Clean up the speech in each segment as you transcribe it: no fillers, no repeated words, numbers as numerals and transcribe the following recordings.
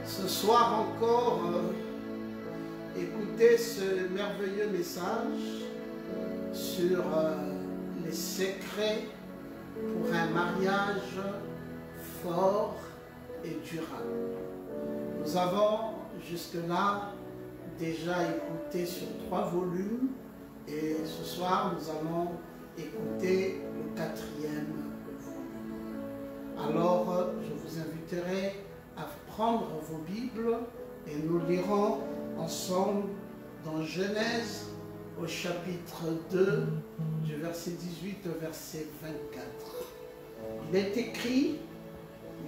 ce soir encore écouter ce merveilleux message sur les secrets pour un mariage fort et durable. Nous avons jusque-là déjà écouté sur 3 volumes et ce soir nous allons écouter le 4e volume. Alors je vous inviterai à prendre vos Bibles et nous lirons ensemble dans Genèse au chapitre 2 du verset 18 au verset 24. Il est écrit: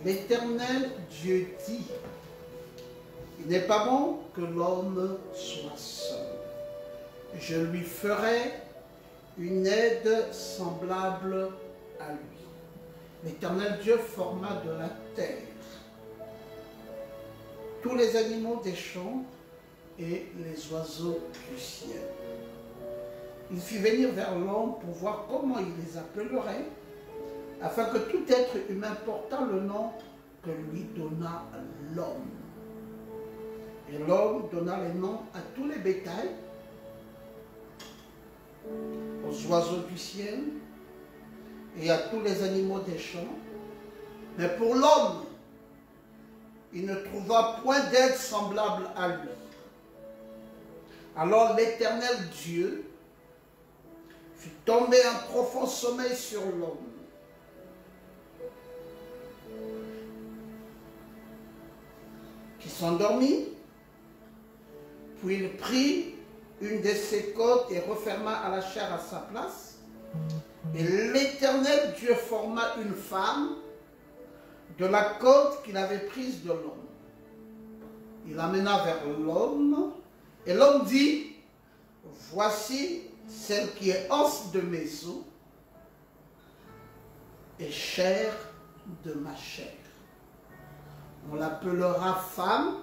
l'Éternel Dieu dit, il n'est pas bon que l'homme soit seul. Je lui ferai une aide semblable à lui. L'Éternel Dieu forma de la terre tous les animaux des champs et les oiseaux du ciel. Il fit venir vers l'homme pour voir comment il les appellerait, afin que tout être humain portât le nom que lui donna l'homme. Et l'homme donna les noms à tous les bétails, aux oiseaux du ciel et à tous les animaux des champs. Mais pour l'homme, il ne trouva point d'aide semblable à lui. Alors l'Éternel Dieu fit tomber un profond sommeil sur l'homme. Qui s'endormit, puis il prit une de ses côtes et referma à la chair à sa place. Et l'Éternel Dieu forma une femme de la côte qu'il avait prise de l'homme. Il l'amena vers l'homme, et l'homme dit: voici celle qui est os de mes os et chair de ma chair. On l'appellera femme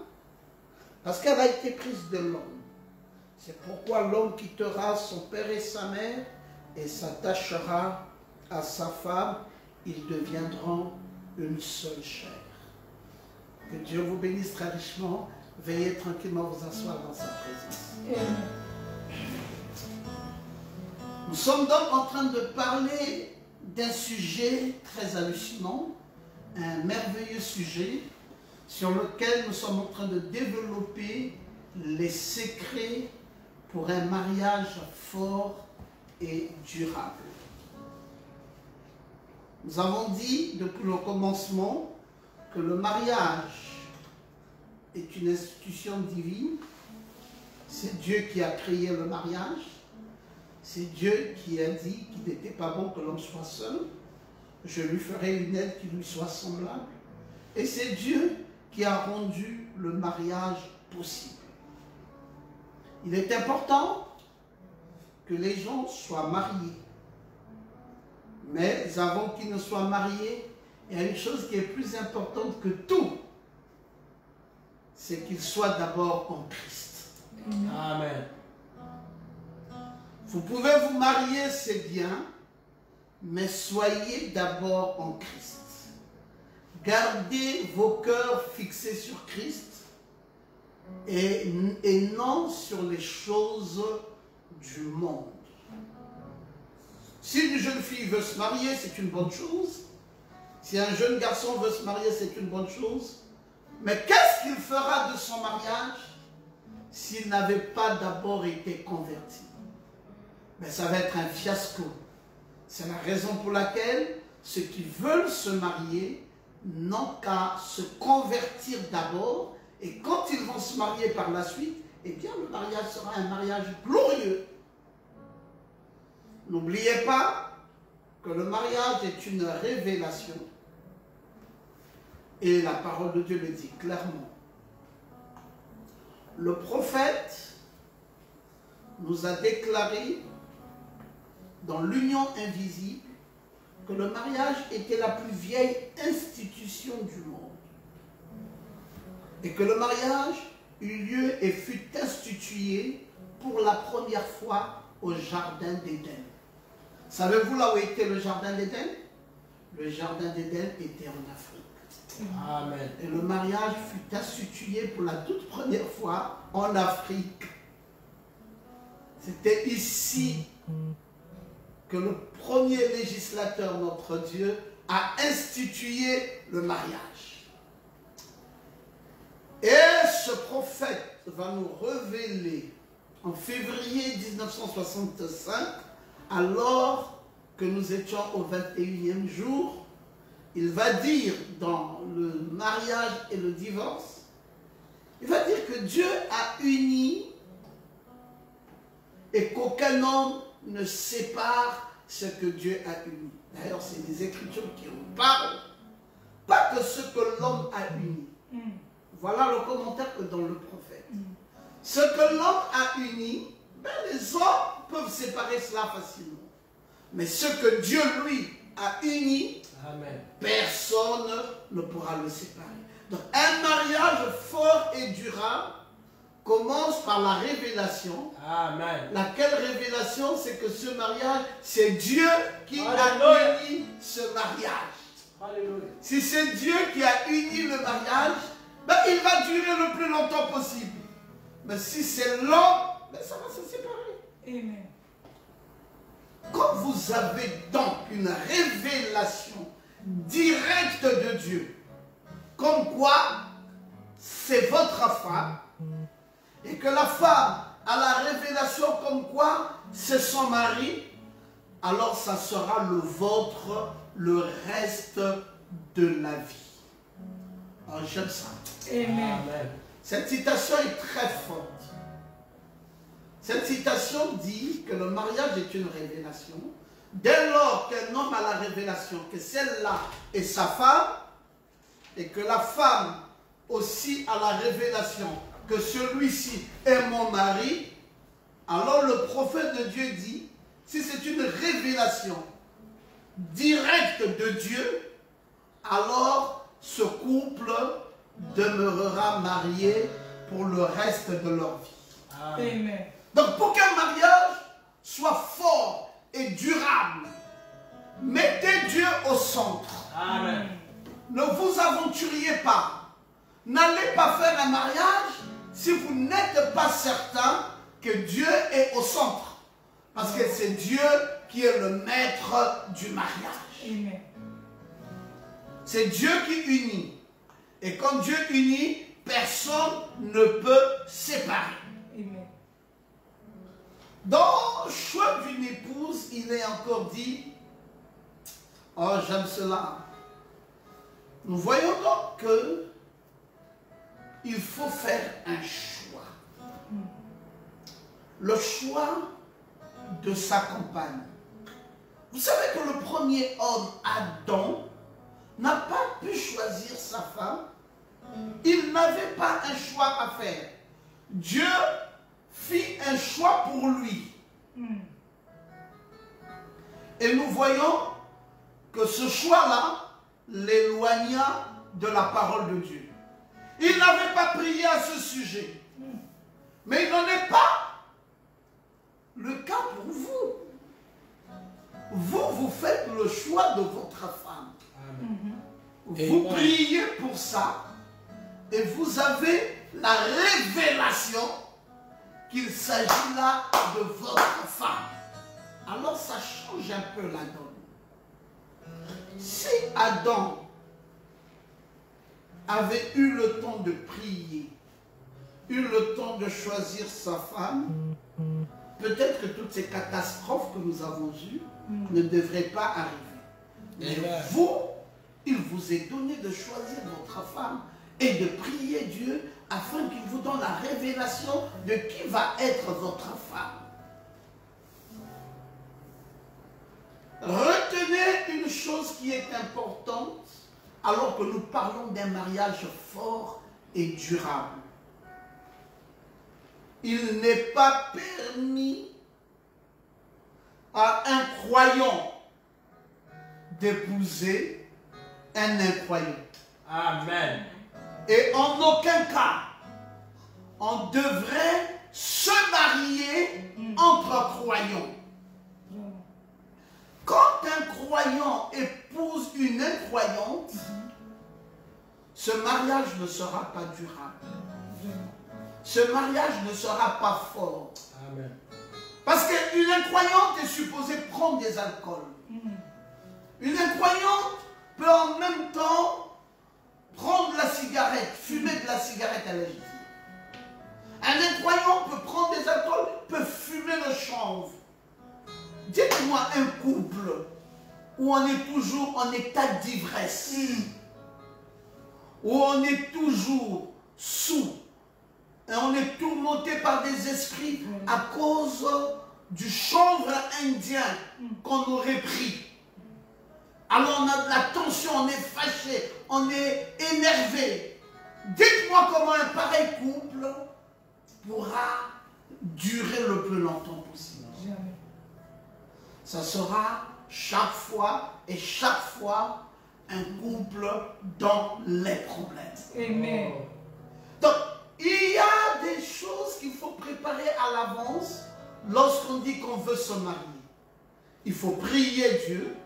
parce qu'elle a été prise de l'homme. C'est pourquoi l'homme quittera son père et sa mère et s'attachera à sa femme. Ils deviendront une seule chair. Que Dieu vous bénisse très richement. Veuillez tranquillement vous asseoir dans sa présence. Nous sommes donc en train de parler d'un sujet très hallucinant, un merveilleux sujet sur lequel nous sommes en train de développer les secrets pour un mariage fort et durable. Nous avons dit depuis le commencement que le mariage est une institution divine. C'est Dieu qui a créé le mariage. C'est Dieu qui a dit qu'il n'était pas bon que l'homme soit seul. Je lui ferai une aide qui lui soit semblable. Et c'est Dieu qui a rendu le mariage possible. Il est important que les gens soient mariés. Mais avant qu'ils ne soient mariés, il y a une chose qui est plus importante que tout. C'est qu'ils soient d'abord en Christ. Amen. Vous pouvez vous marier, c'est bien, mais soyez d'abord en Christ. Gardez vos cœurs fixés sur Christ et non sur les choses du monde. Si une jeune fille veut se marier, c'est une bonne chose. Si un jeune garçon veut se marier, c'est une bonne chose. Mais qu'est-ce qu'il fera de son mariage s'il n'avait pas d'abord été converti? Mais ça va être un fiasco. C'est la raison pour laquelle ceux qui veulent se marier n'ont qu'à se convertir d'abord, et quand ils vont se marier par la suite, eh bien le mariage sera un mariage glorieux. N'oubliez pas que le mariage est une révélation, et la parole de Dieu le dit clairement. Le prophète nous a déclaré dans l'union invisible que le mariage était la plus vieille institution du monde. Et que le mariage eut lieu et fut institué pour la première fois au jardin d'Éden. Savez-vous là où était le jardin d'Éden? Le jardin d'Éden était en Afrique. Amen. Et le mariage fut institué pour la toute première fois en Afrique. C'était ici que le premier législateur, notre Dieu, a institué le mariage. Et ce prophète va nous révéler en février 1965, alors que nous étions au 21e jour, il va dire dans le mariage et le divorce, il va dire que Dieu a uni et qu'aucun homme ne sépare ce que Dieu a uni. D'ailleurs, c'est les Écritures qui en parlent, pas que ce que l'homme a uni. Voilà le commentaire que donne le prophète. Ce que l'homme a uni, ben les hommes peuvent séparer cela facilement. Mais ce que Dieu, lui, a uni, Amen. Personne ne pourra le séparer. Donc, un mariage fort et durable commence par la révélation. Amen. Laquelle révélation, c'est que ce mariage, c'est Dieu qui Alléluia. a uni ce mariage. Alléluia. Si c'est Dieu qui a uni le mariage, ben, il va durer le plus longtemps possible. Mais si c'est l'homme, ben, ça va se séparer. Amen. Quand vous avez donc une révélation directe de Dieu, comme quoi c'est votre femme, et que la femme a la révélation comme quoi c'est son mari, alors ça sera le vôtre le reste de la vie. Alors j'aime ça. Amen. Amen. Cette citation est très forte. Cette citation dit que le mariage est une révélation. Dès lors qu'un homme a la révélation que celle-là est sa femme, et que la femme aussi a la révélation que celui-ci est mon mari, alors le prophète de Dieu dit, si c'est une révélation directe de Dieu, alors ce couple demeurera marié pour le reste de leur vie. Amen. Donc pour qu'un mariage soit fort et durable, mettez Dieu au centre. Amen. Ne vous aventuriez pas. N'allez pas faire un mariage si vous n'êtes pas certain que Dieu est au centre. Parce que c'est Dieu qui est le maître du mariage. Amen. C'est Dieu qui unit. Et quand Dieu unit, personne ne peut séparer. Amen. Dans le choix d'une épouse, il est encore dit, oh j'aime cela. Nous voyons donc que il faut faire un choix. Le choix de sa compagne. Vous savez que le premier homme, Adam, n'a pas pu choisir sa femme. Il n'avait pas un choix à faire. Dieu fit un choix pour lui. Et nous voyons que ce choix-là l'éloigna de la parole de Dieu. Il n'avait pas prié à ce sujet. Mais il n'en est pas le cas pour vous. Vous faites le choix de votre femme. Amen. Vous Amen. priez pour ça. Et vous avez la révélation qu'il s'agit là de votre femme. Alors ça change un peu la donne. Si Adam avait eu le temps de prier, eu le temps de choisir sa femme, peut-être que toutes ces catastrophes que nous avons eues ne devraient pas arriver. Mais Amen. vous, il vous est donné de choisir votre femme et de prier Dieu afin qu'il vous donne la révélation de qui va être votre femme. Retenez une chose qui est importante alors que nous parlons d'un mariage fort et durable. Il n'est pas permis à un croyant d'épouser un incroyant. Amen. Et en aucun cas, on devrait se marier entre croyants. Quand un croyant épouse une incroyante, ce mariage ne sera pas durable. Ce mariage ne sera pas fort. Amen. Parce qu'une incroyante est supposée prendre des alcools. Une incroyante peut en même temps prendre la cigarette, fumer de la cigarette à légitime. Un incroyant peut prendre des alcools, peut fumer le chanvre. Dites-moi un couple où on est toujours en état d'ivresse, où on est toujours sous, et on est tourmenté par des esprits à cause du chanvre indien qu'on aurait pris. Alors on a de la tension, on est fâché, on est énervé. Dites-moi comment un pareil couple pourra durer le plus longtemps possible. Ça sera chaque fois un couple dans les problèmes. Amen. Donc, il y a des choses qu'il faut préparer à l'avance lorsqu'on dit qu'on veut se marier. Il faut prier Dieu.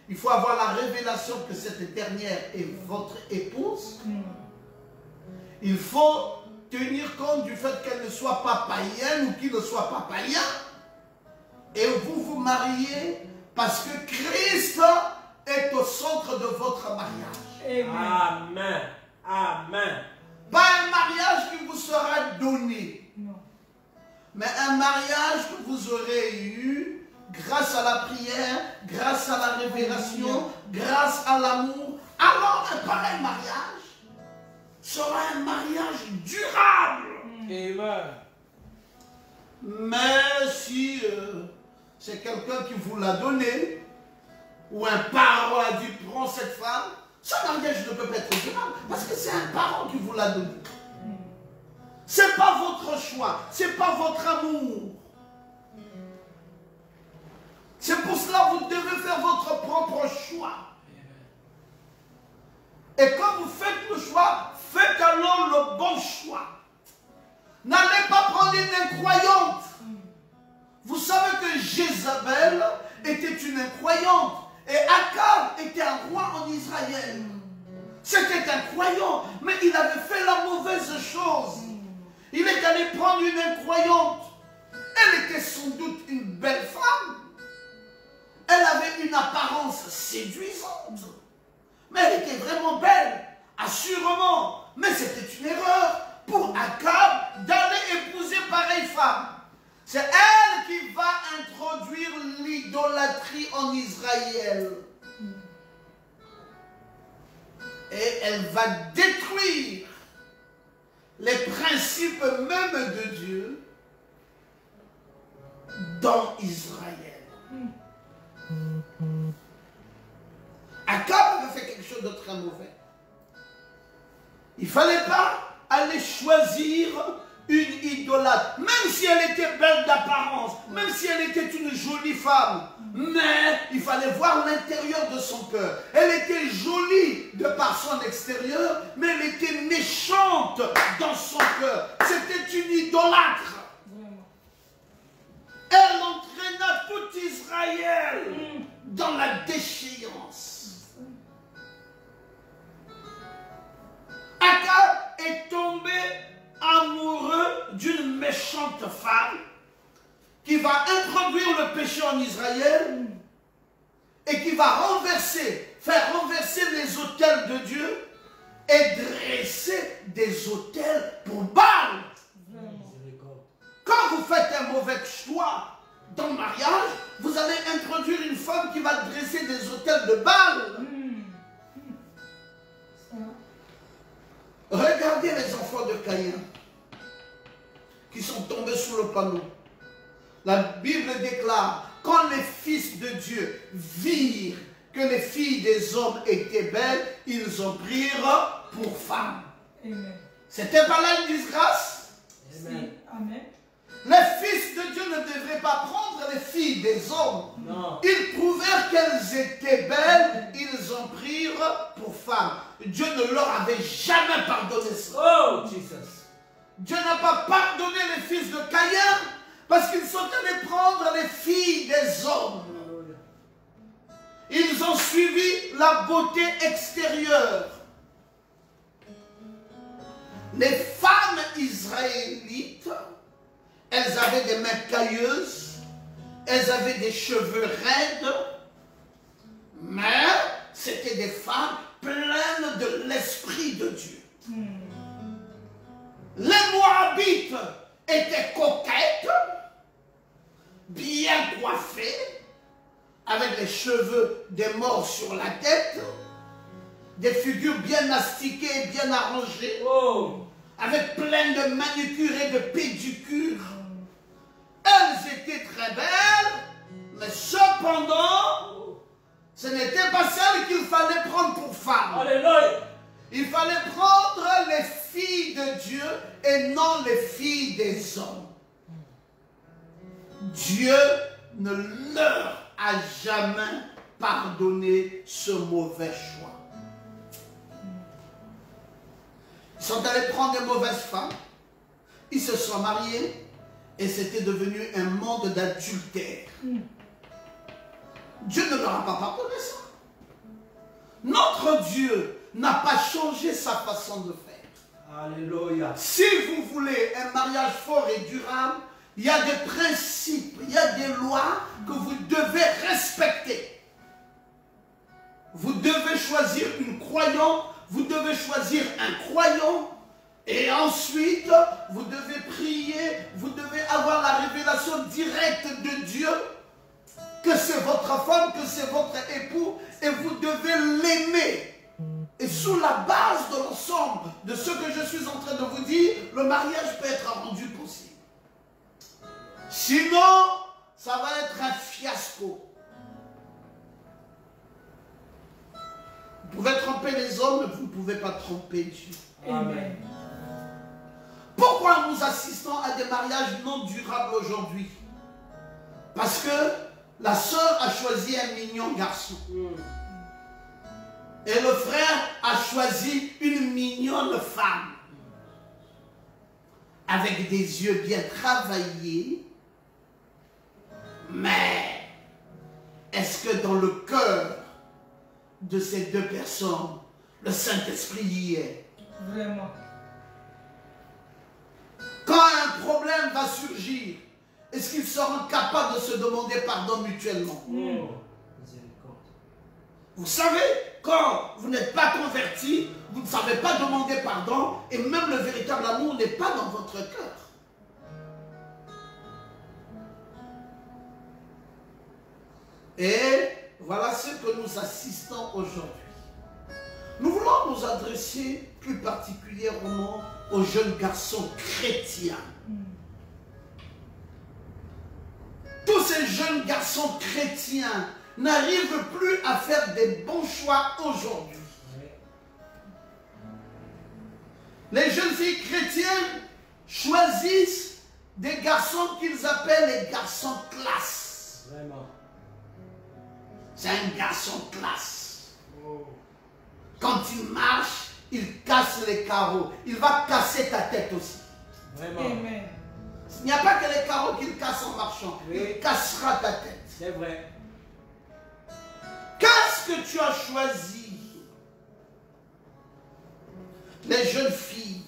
Il faut avoir la révélation que cette dernière est votre épouse. Il faut tenir compte du fait qu'elle ne soit pas païenne ou qu'il ne soit pas païen. Et vous vous mariez parce que Christ est au centre de votre mariage. Amen. Amen. Pas un mariage qui vous sera donné, mais un mariage que vous aurez eu grâce à la prière, grâce à la révélation, grâce à l'amour. Alors un pareil mariage sera un mariage durable. Amen. Mais si c'est quelqu'un qui vous l'a donné, ou un parent a dit prends cette femme, ce mariage ne peut pas être durable parce que c'est un parent qui vous l'a donné. C'est pas votre choix, c'est pas votre amour. C'est pour cela que vous devez faire votre propre choix. Et quand vous faites le choix, faites alors le bon choix. N'allez pas prendre une incroyante. Vous savez que Jézabel était une incroyante. Et Akab était un roi en Israël. C'était un croyant, mais il avait fait la mauvaise chose. Il est allé prendre une incroyante. Elle était sans doute une belle femme. Elle avait une apparence séduisante. Mais elle était vraiment belle, assurément. Mais c'était une erreur pour Akab d'aller épouser pareille femme. C'est elle qui va introduire l'idolâtrie en Israël. Et elle va détruire les principes même de Dieu dans Israël. Akab avait fait quelque chose de très mauvais. Il ne fallait pas aller choisir une idolâtre, même si elle était belle d'apparence, même si elle était une jolie femme, mais il fallait voir l'intérieur de son cœur. Elle était jolie de par son extérieur, mais elle était méchante dans son cœur. C'était une idolâtre. Elle entraîna tout Israël dans la déchéance. Akab est tombé amoureux d'une méchante femme qui va introduire le péché en Israël et qui va faire renverser les autels de Dieu et dresser des autels pour Baal. Quand vous faites un mauvais choix dans le mariage, vous allez introduire une femme qui va dresser des autels de Baal. Regardez les enfants de Caïn qui sont tombés sous le panneau. La Bible déclare, quand les fils de Dieu virent que les filles des hommes étaient belles, ils en prirent pour femmes. C'était pas là une disgrâce? Amen. Amen. Les fils de Dieu ne devraient pas prendre les filles des hommes. Non. Ils prouvèrent qu'elles étaient belles, ils en prirent pour femmes. Dieu ne leur avait jamais pardonné ça. Oh, Jesus. Dieu n'a pas pardonné les fils de Caïn parce qu'ils sont allés prendre les filles des hommes. Ils ont suivi la beauté extérieure. Les femmes israélites, elles avaient des mains cailleuses, elles avaient des cheveux raides, mais c'était des femmes pleines de l'Esprit de Dieu. Les Moabites étaient coquettes, bien coiffées, avec les cheveux des morts sur la tête, des figures bien astiquées, bien arrangées, avec plein de manucures et de pédicures. Elles étaient très belles, mais cependant, ce n'était pas celles qu'il fallait prendre pour femmes. Alléluia. Il fallait prendre les filles de Dieu et non les filles des hommes. Dieu ne leur a jamais pardonné ce mauvais choix. Ils sont allés prendre des mauvaises femmes, ils se sont mariés et c'était devenu un monde d'adultère. Dieu ne leur a pas pardonné ça. Notre Dieu n'a pas changé sa façon de faire. Alléluia. Si vous voulez un mariage fort et durable, il y a des principes, il y a des lois que vous devez respecter. Vous devez choisir une croyante, vous devez choisir un croyant, et ensuite, vous devez prier, vous devez avoir la révélation directe de Dieu, que c'est votre femme, que c'est votre époux, et vous devez l'aimer. Et sous la base de l'ensemble de ce que je suis en train de vous dire, le mariage peut être rendu possible. Sinon, ça va être un fiasco. Vous pouvez tromper les hommes, mais vous ne pouvez pas tromper Dieu. Amen. Pourquoi nous assistons à des mariages non durables aujourd'hui? Parce que la sœur a choisi un mignon garçon. Et le frère a choisi une mignonne femme. Avec des yeux bien travaillés. Mais est-ce que dans le cœur de ces deux personnes, le Saint-Esprit y est? Vraiment. Quand un problème va surgir, est-ce qu'ils seront capables de se demander pardon mutuellement? Vous savez, quand vous n'êtes pas converti, vous ne savez pas demander pardon, et même le véritable amour n'est pas dans votre cœur. Et voilà ce que nous assistons aujourd'hui. Nous voulons nous adresser plus particulièrement aux jeunes garçons chrétiens. Tous ces jeunes garçons chrétiens n'arrivent plus à faire des bons choix aujourd'hui. Les jeunes filles chrétiennes choisissent des garçons qu'ils appellent les garçons classe. Vraiment. C'est un garçon classe. Quand il marche, il casse les carreaux. Il va casser ta tête aussi. Vraiment. Amen. Il n'y a pas que les carreaux qu'il casse en marchant. Oui. Il cassera ta tête. C'est vrai. Qu'est-ce que tu as choisi? Les jeunes filles,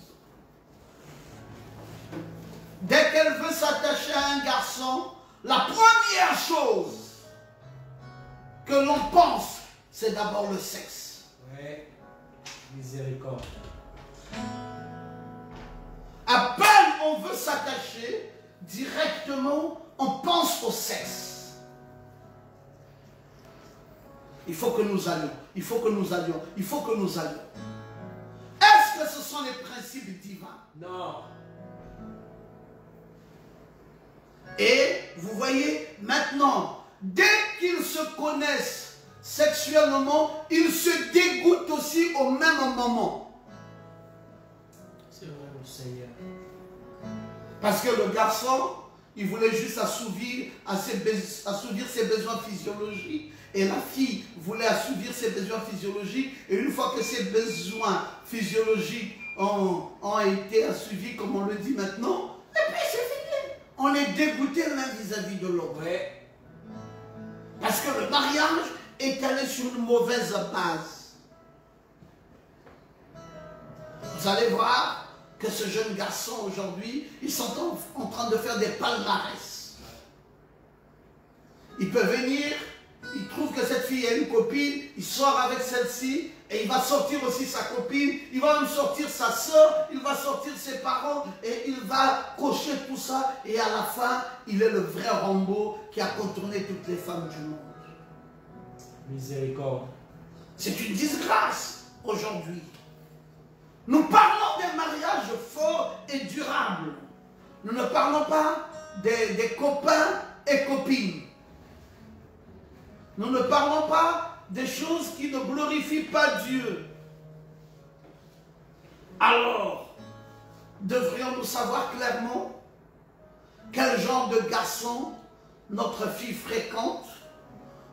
dès qu'elle veut s'attacher à un garçon, la première chose que l'on pense, c'est d'abord le sexe. Oui. Miséricorde. À peine on veut s'attacher, directement, on pense au sexe. Il faut que nous allions, il faut que nous allions, il faut que nous allions. Est-ce que ce sont les principes divins? Non. Et vous voyez, maintenant, dès qu'ils se connaissent sexuellement, ils se dégoûtent aussi au même moment. C'est vrai, mon Seigneur. Parce que le garçon, il voulait juste assouvir ses besoins physiologiques. Et la fille voulait assouvir ses besoins physiologiques. Et une fois que ses besoins physiologiques ont été assouvis, comme on le dit maintenant, et puis c'est fini. On est dégoûté l'un vis-à-vis de l'autre. Oui. Parce que le mariage est allé sur une mauvaise base. Vous allez voir que que ce jeune garçon aujourd'hui, ils sont en train de faire des palmarès. Il peut venir, il trouve que cette fille a une copine, il sort avec celle-ci, et il va sortir aussi sa copine, il va même sortir sa soeur, il va sortir ses parents, et il va cocher tout ça, et à la fin, il est le vrai Rambo qui a contourné toutes les femmes du monde. Miséricorde. C'est une disgrâce aujourd'hui. Nous parlons des mariages forts et durables. Nous ne parlons pas des copains et copines. Nous ne parlons pas des choses qui ne glorifient pas Dieu. Alors, devrions-nous savoir clairement quel genre de garçon notre fille fréquente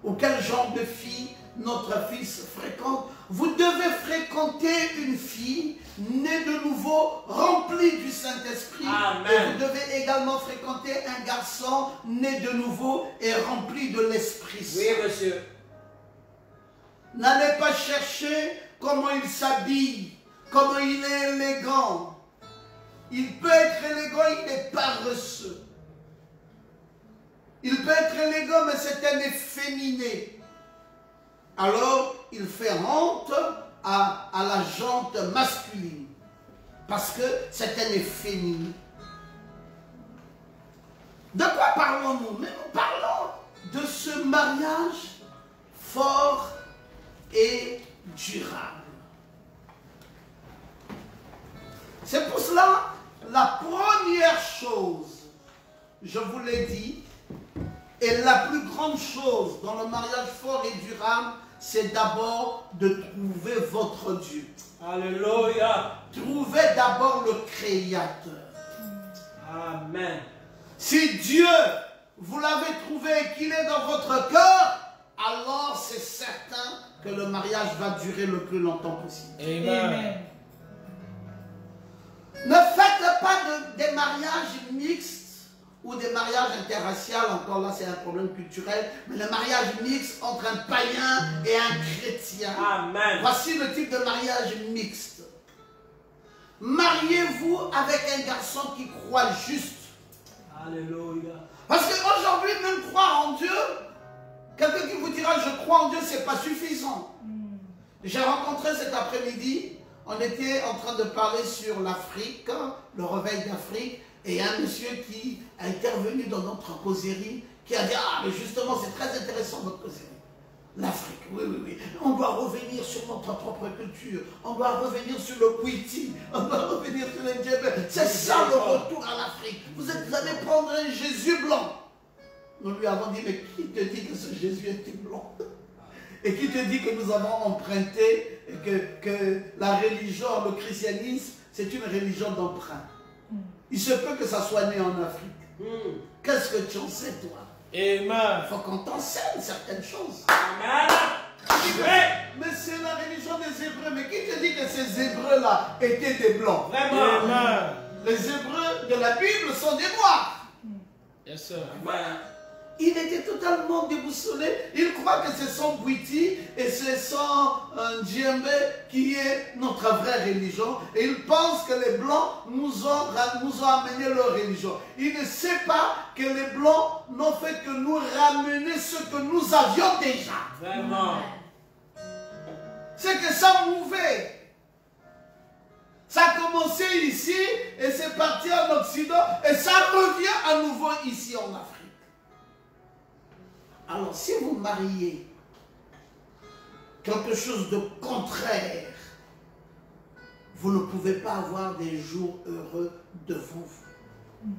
ou quel genre de fille notre fils fréquente. Vous devez fréquenter une fille née de nouveau, remplie du Saint-Esprit. Et vous devez également fréquenter un garçon né de nouveau et rempli de l'Esprit Saint. Oui, monsieur. N'allez pas chercher comment il s'habille, comment il est élégant. Il peut être élégant, il est paresseux. Il peut être élégant, mais c'est un efféminé. Alors, il fait honte à la gente masculine. Parce que c'est un efféminé. De quoi parlons-nous? Mais nous parlons de ce mariage fort et durable. C'est pour cela, la première chose, je vous l'ai dit, et la plus grande chose dans le mariage fort et durable, c'est d'abord de trouver votre Dieu. Alléluia. Trouvez d'abord le Créateur. Amen. Si Dieu, vous l'avez trouvé et qu'il est dans votre cœur, alors c'est certain que le mariage va durer le plus longtemps possible. Amen. Ne faites pas des mariages mixtes ou des mariages interraciaux, encore là c'est un problème culturel, mais le mariage mixte entre un païen et un chrétien. Amen. Voici le type de mariage mixte. Mariez-vous avec un garçon qui croit juste. Alléluia. Parce qu'aujourd'hui, même croire en Dieu, quelqu'un qui vous dira je crois en Dieu, c'est pas suffisant. J'ai rencontré cet après-midi, on était en train de parler sur l'Afrique, le réveil d'Afrique, et un monsieur qui a intervenu dans notre causerie, qui a dit ah mais justement c'est très intéressant votre causerie. L'Afrique, oui, oui, oui. On doit revenir sur notre propre culture. On doit revenir sur le Kwiti. On doit revenir sur le Djebel. C'est ça le retour à l'Afrique. Vous allez prendre un Jésus blanc. Nous lui avons dit, mais qui te dit que ce Jésus était blanc? Et qui te dit que nous avons emprunté, et que la religion, le christianisme, c'est une religion d'emprunt. Il se peut que ça soit né en Afrique. Qu'est-ce que tu en sais, toi? Amen. Il faut qu'on t'enseigne certaines choses. Amen. Mais c'est la religion des Hébreux. Mais qui te dit que ces Hébreux-là étaient des Blancs? Vraiment. Amen. Les Hébreux de la Bible sont des Noirs. Yes, sir. Voilà. Il était totalement déboussolé. Il croit que c'est son Bwiti et c'est son Djembe qui est notre vraie religion. Et il pense que les Blancs nous ont amené leur religion. Il ne sait pas que les Blancs n'ont fait que nous ramener ce que nous avions déjà. Vraiment. C'est que ça mouvait. Ça a commencé ici et c'est parti en Occident et ça revient à nouveau ici en Afrique. Alors, si vous mariez quelque chose de contraire, vous ne pouvez pas avoir des jours heureux devant vous.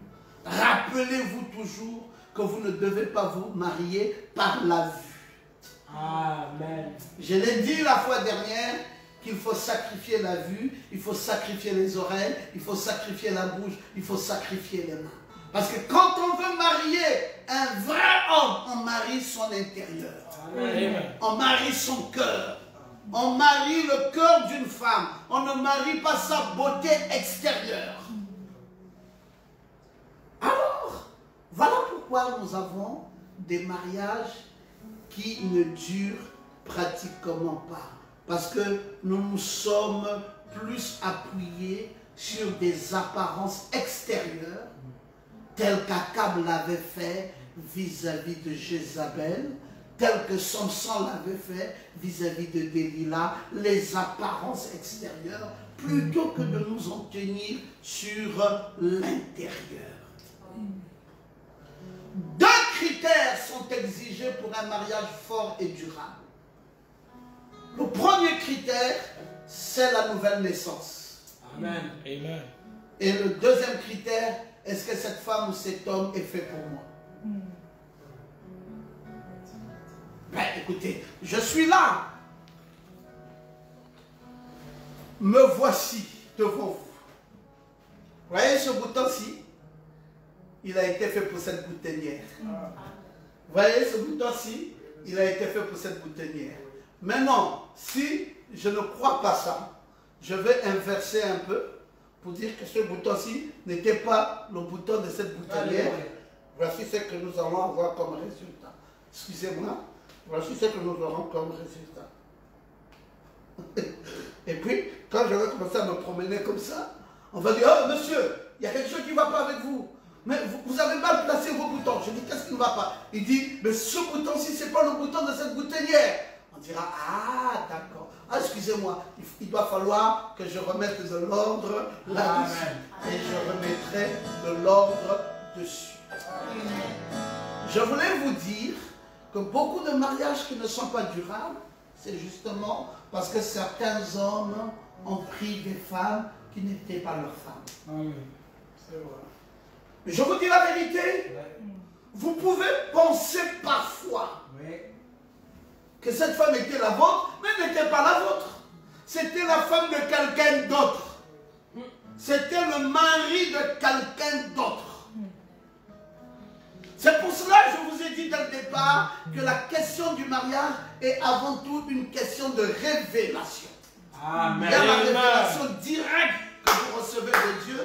Rappelez-vous toujours que vous ne devez pas vous marier par la vue. Amen. Je l'ai dit la fois dernière qu'il faut sacrifier la vue, il faut sacrifier les oreilles, il faut sacrifier la bouche, il faut sacrifier les mains. Parce que quand on veut marier un vrai homme, on marie son intérieur. Amen. On marie son cœur. On marie le cœur d'une femme. On ne marie pas sa beauté extérieure. Alors, voilà pourquoi nous avons des mariages qui ne durent pratiquement pas. Parce que nous nous sommes plus appuyés sur des apparences extérieures, telles qu'Akab l'avait fait vis-à-vis de Jézabel, tel que Samson l'avait fait vis-à-vis de Delilah, les apparences extérieures, plutôt que de nous en tenir sur l'intérieur. Deux critères sont exigés pour un mariage fort et durable. Le premier critère, c'est la nouvelle naissance. Amen. Amen. Et le deuxième critère, est-ce que cette femme ou cet homme est fait pour moi? Ben, écoutez, je suis là. Me voici devant vous. Voyez ce bouton-ci? Il a été fait pour cette boutonnière. Voyez ce bouton-ci? Il a été fait pour cette boutonnière. Maintenant, si je ne crois pas ça, je vais inverser un peu pour dire que ce bouton-ci n'était pas le bouton de cette boutonnière. Voici ce que nous allons avoir comme résultat. Excusez-moi. Voici ce que nous aurons comme résultat. Et puis, quand je vais commencer à me promener comme ça, on va dire, oh monsieur, il y a quelque chose qui ne va pas avec vous. Mais vous avez mal placé vos boutons. Je dis, qu'est-ce qui ne va pas? Il dit, mais ce bouton-ci, ce n'est pas le bouton de cette boutonnière. On dira, ah, d'accord. Ah, excusez-moi, il doit falloir que je remette de l'ordre là-dessus. Et je remettrai de l'ordre dessus. Je voulais vous dire que beaucoup de mariages qui ne sont pas durables, c'est justement parce que certains hommes ont pris des femmes qui n'étaient pas leurs femmes. C'est vrai. Mais je vous dis la vérité, vous pouvez penser parfois que cette femme était la vôtre, mais elle n'était pas la vôtre. C'était la femme de quelqu'un d'autre. C'était le mari de quelqu'un d'autre. C'est pour cela que je vous ai dit dès le départ que la question du mariage est avant tout une question de révélation. Amen. Il y a la révélation directe que vous recevez de Dieu.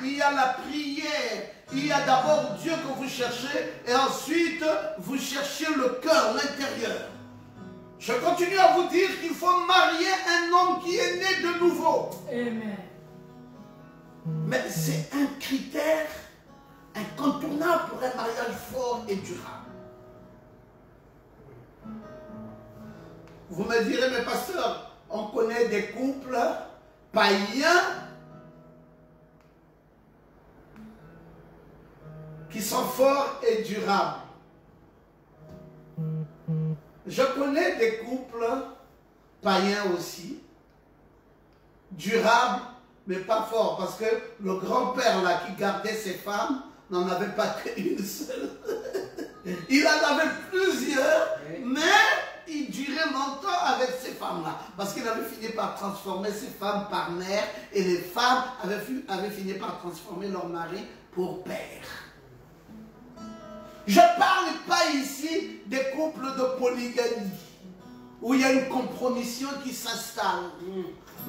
Il y a la prière. Il y a d'abord Dieu que vous cherchez et ensuite vous cherchez le cœur, l'intérieur. Je continue à vous dire qu'il faut marier un homme qui est né de nouveau. Amen. Mais c'est un critère incontournable pour un mariage fort et durable. Vous me direz, mais pasteur, on connaît des couples païens qui sont forts et durables. Je connais des couples païens aussi, durables, mais pas forts, parce que le grand-père là qui gardait ses femmes n'en avait pas qu'une seule. Il en avait plusieurs, mais il durait longtemps avec ces femmes-là, parce qu'il avait fini par transformer ses femmes par mère, et les femmes avaient fini par transformer leur mari pour père. Je ne parle pas ici des couples de polygamie, où il y a une compromission qui s'installe.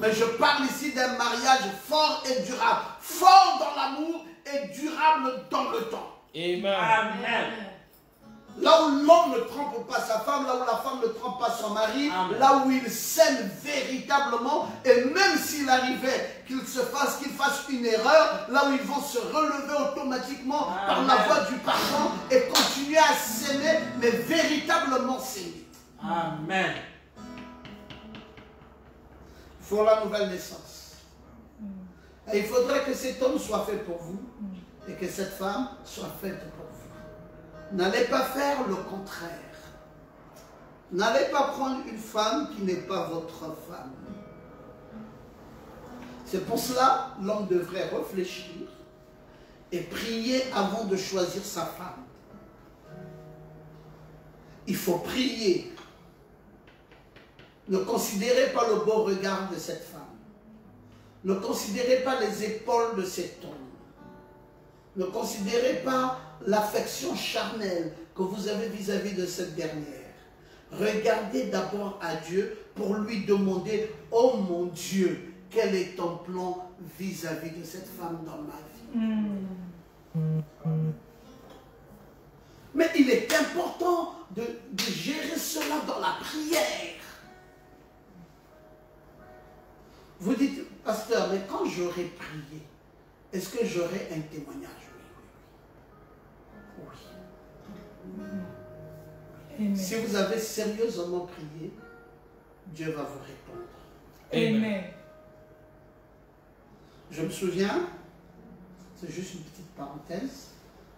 Mais je parle ici d'un mariage fort et durable. Fort dans l'amour et durable dans le temps. Amen. Là où l'homme ne trompe pas sa femme, là où la femme ne trompe pas son mari, là où ils s'aiment véritablement, et même s'il arrivait qu'il fasse une erreur, là où ils vont se relever automatiquement par la voie du pardon et continuer à s'aimer, mais véritablement s'aimer. Amen. Il faut la nouvelle naissance. Et il faudrait que cet homme soit fait pour vous et que cette femme soit faite pour vous. N'allez pas faire le contraire. N'allez pas prendre une femme qui n'est pas votre femme. C'est pour cela que l'homme devrait réfléchir et prier avant de choisir sa femme. Il faut prier. Ne considérez pas le beau regard de cette femme. Ne considérez pas les épaules de cet homme. Ne considérez pas l'affection charnelle que vous avez vis-à-vis de cette dernière. Regardez d'abord à Dieu pour lui demander, oh mon Dieu, quel est ton plan vis-à-vis de cette femme dans ma vie? Mais il est important de gérer cela dans la prière. Vous dites, pasteur, mais quand j'aurai prié, est-ce que j'aurai un témoignage? Oui, oui. Amen. Si vous avez sérieusement prié, Dieu va vous répondre. Amen. Je me souviens, c'est juste une petite parenthèse,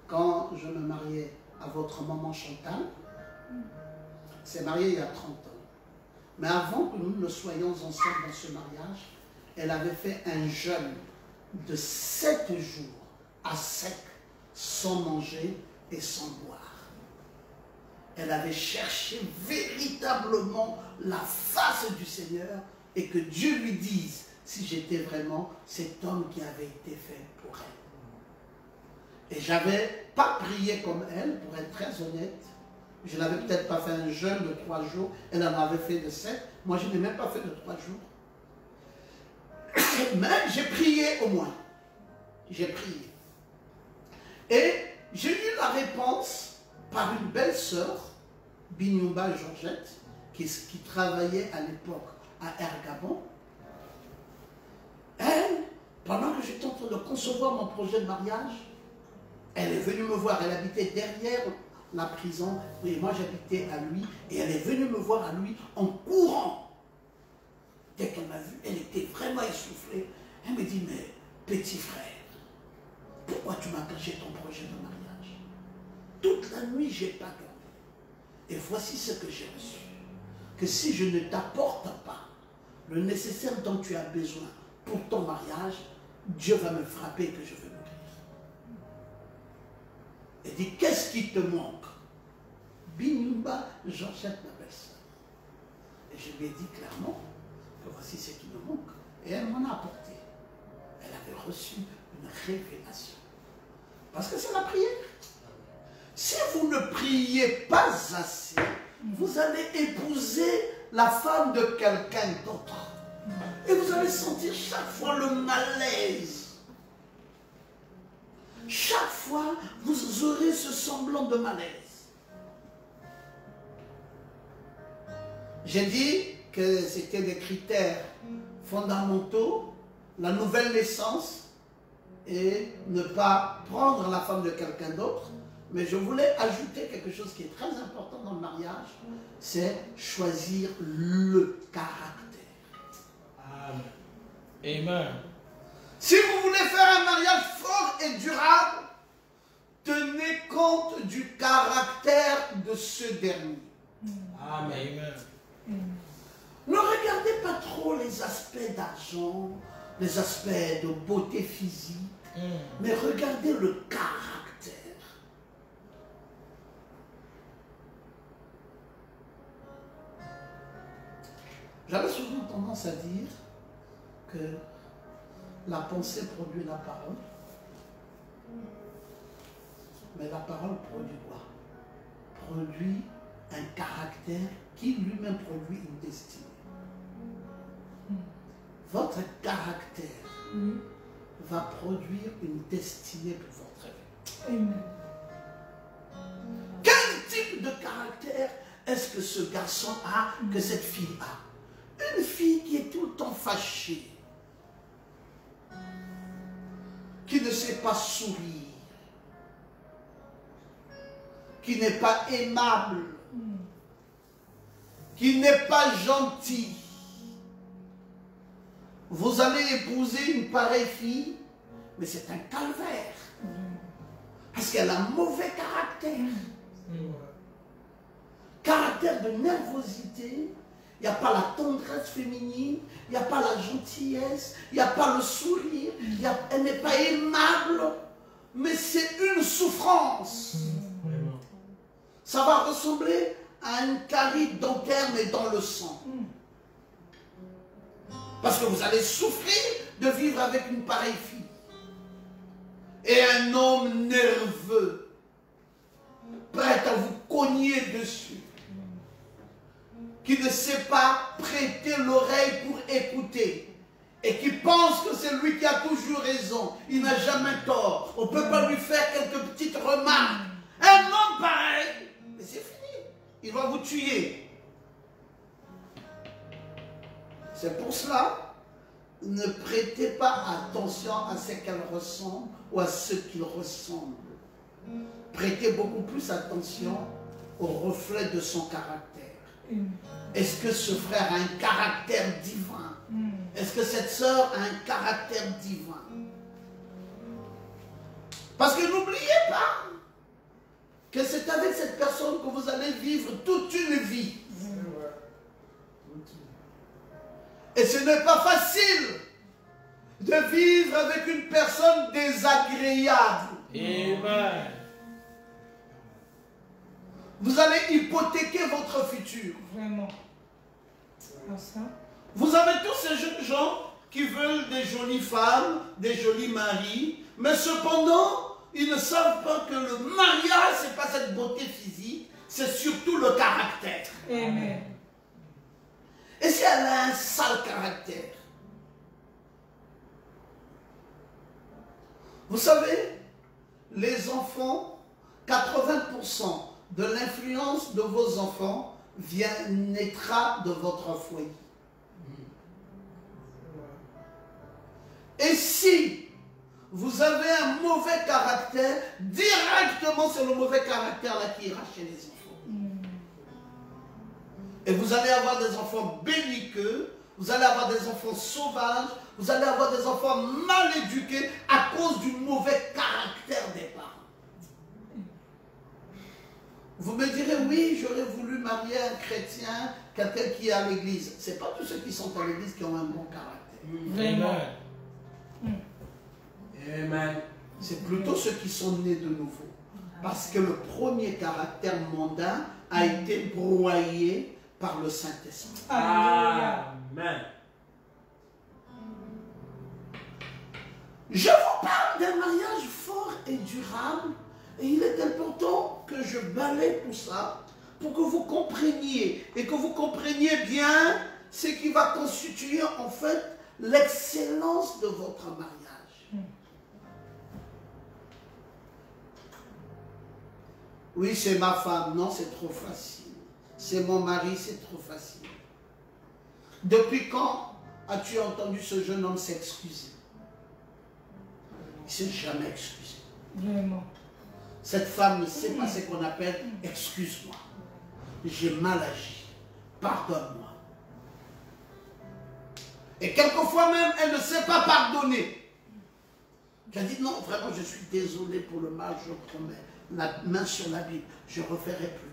quand je me mariais à votre maman Chantal, s'est mariée il y a 30 ans. Mais avant que nous ne soyons ensemble dans ce mariage, elle avait fait un jeûne de 7 jours à sec, sans manger et sans boire. Elle avait cherché véritablement la face du Seigneur et que Dieu lui dise si j'étais vraiment cet homme qui avait été fait pour elle. Et j'avais pas prié comme elle, pour être très honnête. Je n'avais peut-être pas fait un jeûne de 3 jours, elle en avait fait de 7. Moi, je n'ai même pas fait de 3 jours. Mais j'ai prié au moins. J'ai prié. Et j'ai eu la réponse par une belle sœur, Binyumba Georgette, qui travaillait à l'époque à Ergabon. Elle, pendant que j'étais en train de concevoir mon projet de mariage, elle est venue me voir. Elle habitait derrière la prison, et moi j'habitais à lui, et elle est venue me voir à lui en courant. Dès qu'elle m'a vu, elle était vraiment essoufflée. Elle me dit, mais petit frère, pourquoi tu m'as caché ton projet de mariage? Toute la nuit, je n'ai pas dormi. Et voici ce que j'ai reçu. Que si je ne t'apporte pas le nécessaire dont tu as besoin pour ton mariage, Dieu va me frapper et que je vais mourir. Elle dit, qu'est-ce qui te manque? Binyumba, Georgette, ma belle-sœur. Et je lui ai dit clairement que voici ce qui me manque. Et elle m'en a apporté. Elle avait reçu une révélation. Parce que c'est la prière. Si vous ne priez pas assez, vous allez épouser la femme de quelqu'un d'autre. Et vous allez sentir chaque fois le malaise. Chaque fois, vous aurez ce semblant de malaise. J'ai dit que c'était des critères fondamentaux, la nouvelle naissance et ne pas prendre la femme de quelqu'un d'autre. Mais je voulais ajouter quelque chose qui est très important dans le mariage, c'est choisir le caractère. Amen. Amen. Si vous voulez faire un mariage fort et durable, tenez compte du caractère de ce dernier. Amen. Ne regardez pas trop les aspects d'argent, les aspects de beauté physique, mais regardez le caractère. J'avais souvent tendance à dire que la pensée produit la parole, mais la parole produit quoi? Produit un caractère qui lui-même produit une destinée. Votre caractère va produire une destinée pour votre vie. Amen. Quel type de caractère est-ce que ce garçon a, que cette fille a? Une fille qui est tout le temps fâchée, qui ne sait pas sourire, qui n'est pas aimable, qui n'est pas gentil. Vous allez épouser une pareille fille, mais c'est un calvaire. Parce qu'elle a un mauvais caractère. Caractère de nervosité. Il n'y a pas la tendresse féminine, il n'y a pas la gentillesse, il n'y a pas le sourire, elle n'est pas aimable, mais c'est une souffrance. Ça va ressembler à une carie dentaire, mais dans le sang. Parce que vous allez souffrir de vivre avec une pareille fille. Et un homme nerveux, prêt à vous cogner dessus, qui ne sait pas prêter l'oreille pour écouter et qui pense que c'est lui qui a toujours raison. Il n'a jamais tort. On ne peut pas lui faire quelques petites remarques. Un homme pareil, mais c'est fini. Il va vous tuer. C'est pour cela ne prêtez pas attention à ce qu'elle ressemble ou à ce qu'il ressemble. Prêtez beaucoup plus attention au reflet de son caractère. Est-ce que ce frère a un caractère divin? Est-ce que cette sœur a un caractère divin? Parce que n'oubliez pas que c'est avec cette personne que vous allez vivre toute une vie. Et ce n'est pas facile de vivre avec une personne désagréable. Amen. Vous allez hypothéquer votre futur. Vraiment. Vous avez tous ces jeunes gens qui veulent des jolies femmes, des jolis maris, mais cependant, ils ne savent pas que le mariage, ce n'est pas cette beauté physique, c'est surtout le caractère. Amen. Et si elle a un sale caractère? Vous savez, les enfants, 80% de l'influence de vos enfants naîtra de votre foyer. Et si vous avez un mauvais caractère, directement c'est le mauvais caractère là qui ira chez les enfants. Et vous allez avoir des enfants belliqueux, vous allez avoir des enfants sauvages, vous allez avoir des enfants mal éduqués à cause du mauvais caractère des parents. Vous me direz, oui, j'aurais voulu marier un chrétien, quelqu'un qui est à l'église. Ce n'est pas tous ceux qui sont à l'église qui ont un bon caractère. Vraiment. Amen. C'est plutôt ceux qui sont nés de nouveau. Parce que le premier caractère mondain a été broyé par le Saint-Esprit. Amen. Je vous parle d'un mariage fort et durable. Et il est important que je balaye tout ça pour que vous compreniez. Et que vous compreniez bien ce qui va constituer en fait l'excellence de votre mariage. Oui, c'est ma femme. Non, c'est trop facile. C'est mon mari, c'est trop facile. Depuis quand as-tu entendu ce jeune homme s'excuser? Il ne s'est jamais excusé. Vraiment. Cette femme ne sait pas ce qu'on appelle « excuse-moi, j'ai mal agi, pardonne-moi ». Et quelquefois même, elle ne sait pas pardonner. Elle dit « non, vraiment, je suis désolé pour le mal, je promets, la main sur la Bible, je ne referai plus. »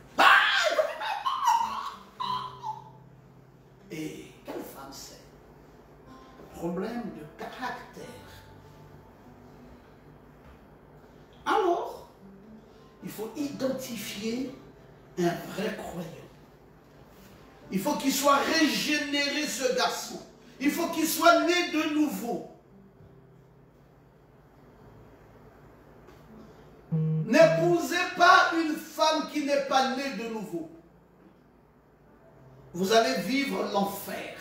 Et quelle femme c'est? Problème de caractère. Alors, il faut identifier un vrai croyant. Il faut qu'il soit régénéré, ce garçon. Il faut qu'il soit né de nouveau. N'épousez pas une femme qui n'est pas née de nouveau. Vous allez vivre l'enfer.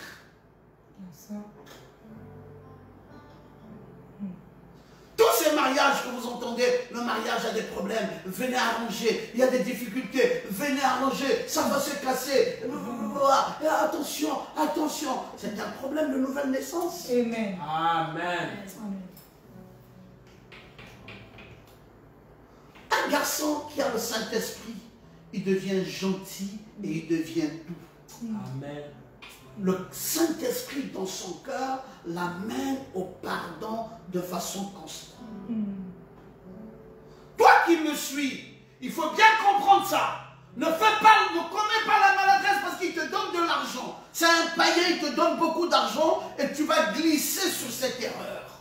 Tous ces mariages que vous entendez, le mariage a des problèmes, venez arranger, il y a des difficultés, venez arranger, ça va se casser. Attention, attention, c'est un problème de nouvelle naissance. Amen. Amen. Un garçon qui a le Saint-Esprit, il devient gentil et il devient doux. Amen. Le Saint-Esprit dans son cœur l'amène au pardon de façon constante. Toi qui me suis, il faut bien comprendre ça. Ne commets pas la maladresse parce qu'il te donne de l'argent. C'est un païen, il te donne beaucoup d'argent et tu vas glisser sur cette erreur.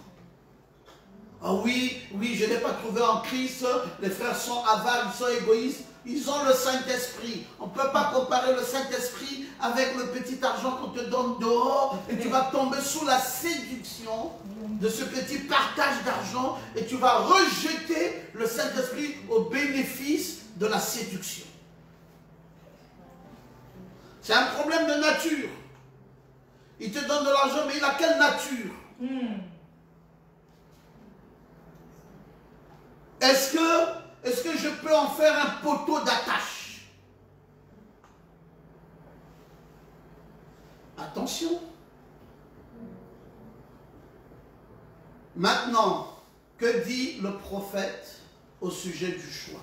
Ah oui, je n'ai pas trouvé en Christ, les frères sont avares, ils sont égoïstes. Ils ont le Saint-Esprit. On ne peut pas comparer le Saint-Esprit avec le petit argent qu'on te donne dehors et tu vas tomber sous la séduction de ce petit partage d'argent et tu vas rejeter le Saint-Esprit au bénéfice de la séduction. C'est un problème de nature. Il te donne de l'argent, mais il a quelle nature? Est-ce que je peux en faire un poteau d'attache? Attention. dit le prophète au sujet du choix?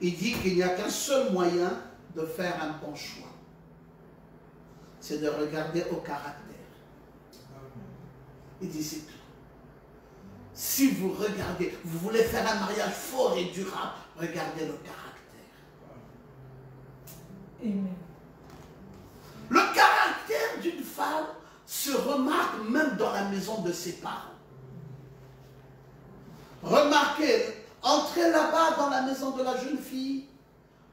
Il dit qu'il n'y a qu'un seul moyen de faire un bon choix. C'est de regarder au caractère. Il dit c'est tout. Si vous regardez, vous voulez faire un mariage fort et durable, regardez le caractère. Amen. Le caractère d'une femme se remarque même dans la maison de ses parents. Remarquez, entrez là-bas dans la maison de la jeune fille,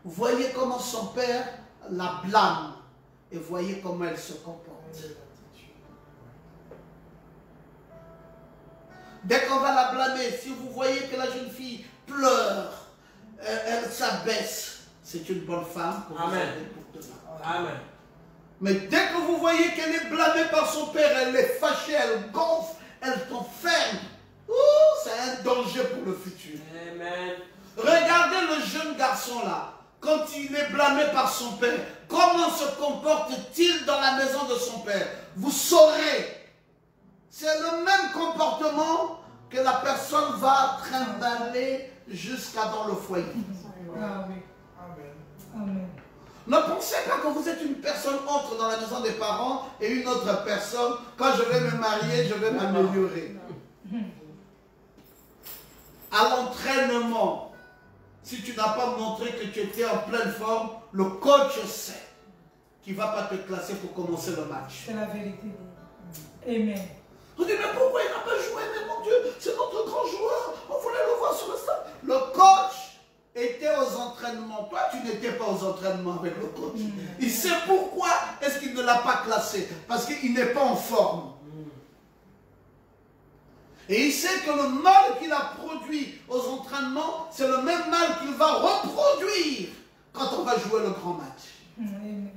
voyez comment son père la blâme et voyez comment elle se comporte. Dès qu'on va la blâmer, si vous voyez que la jeune fille pleure, elle s'abaisse, c'est une bonne femme pour vous aider pour demain. Amen. Mais dès que vous voyez qu'elle est blâmée par son père, elle est fâchée, elle gonfle, elle t'enferme. C'est un danger pour le futur. Amen. Regardez le jeune garçon là, quand il est blâmé par son père, comment se comporte-t-il dans la maison de son père? Vous saurez. C'est le même comportement que la personne va trimballer jusqu'à dans le foyer. Ah oui. Amen. Ne pensez pas que vous êtes une personne entre dans la maison des parents et une autre personne, quand je vais me marier, je vais m'améliorer. À l'entraînement, si tu n'as pas montré que tu étais en pleine forme, le coach sait qu'il ne va pas te classer pour commencer le match. C'est la vérité. Amen. On dit, mais pourquoi il n'a pas joué? Mais mon Dieu, c'est notre grand joueur. On voulait le voir sur le stade. Le coach était aux entraînements. Toi, tu n'étais pas aux entraînements avec le coach. Il sait pourquoi est-ce qu'il ne l'a pas classé. Parce qu'il n'est pas en forme. Et il sait que le mal qu'il a produit aux entraînements, c'est le même mal qu'il va reproduire quand on va jouer le grand match. Amen.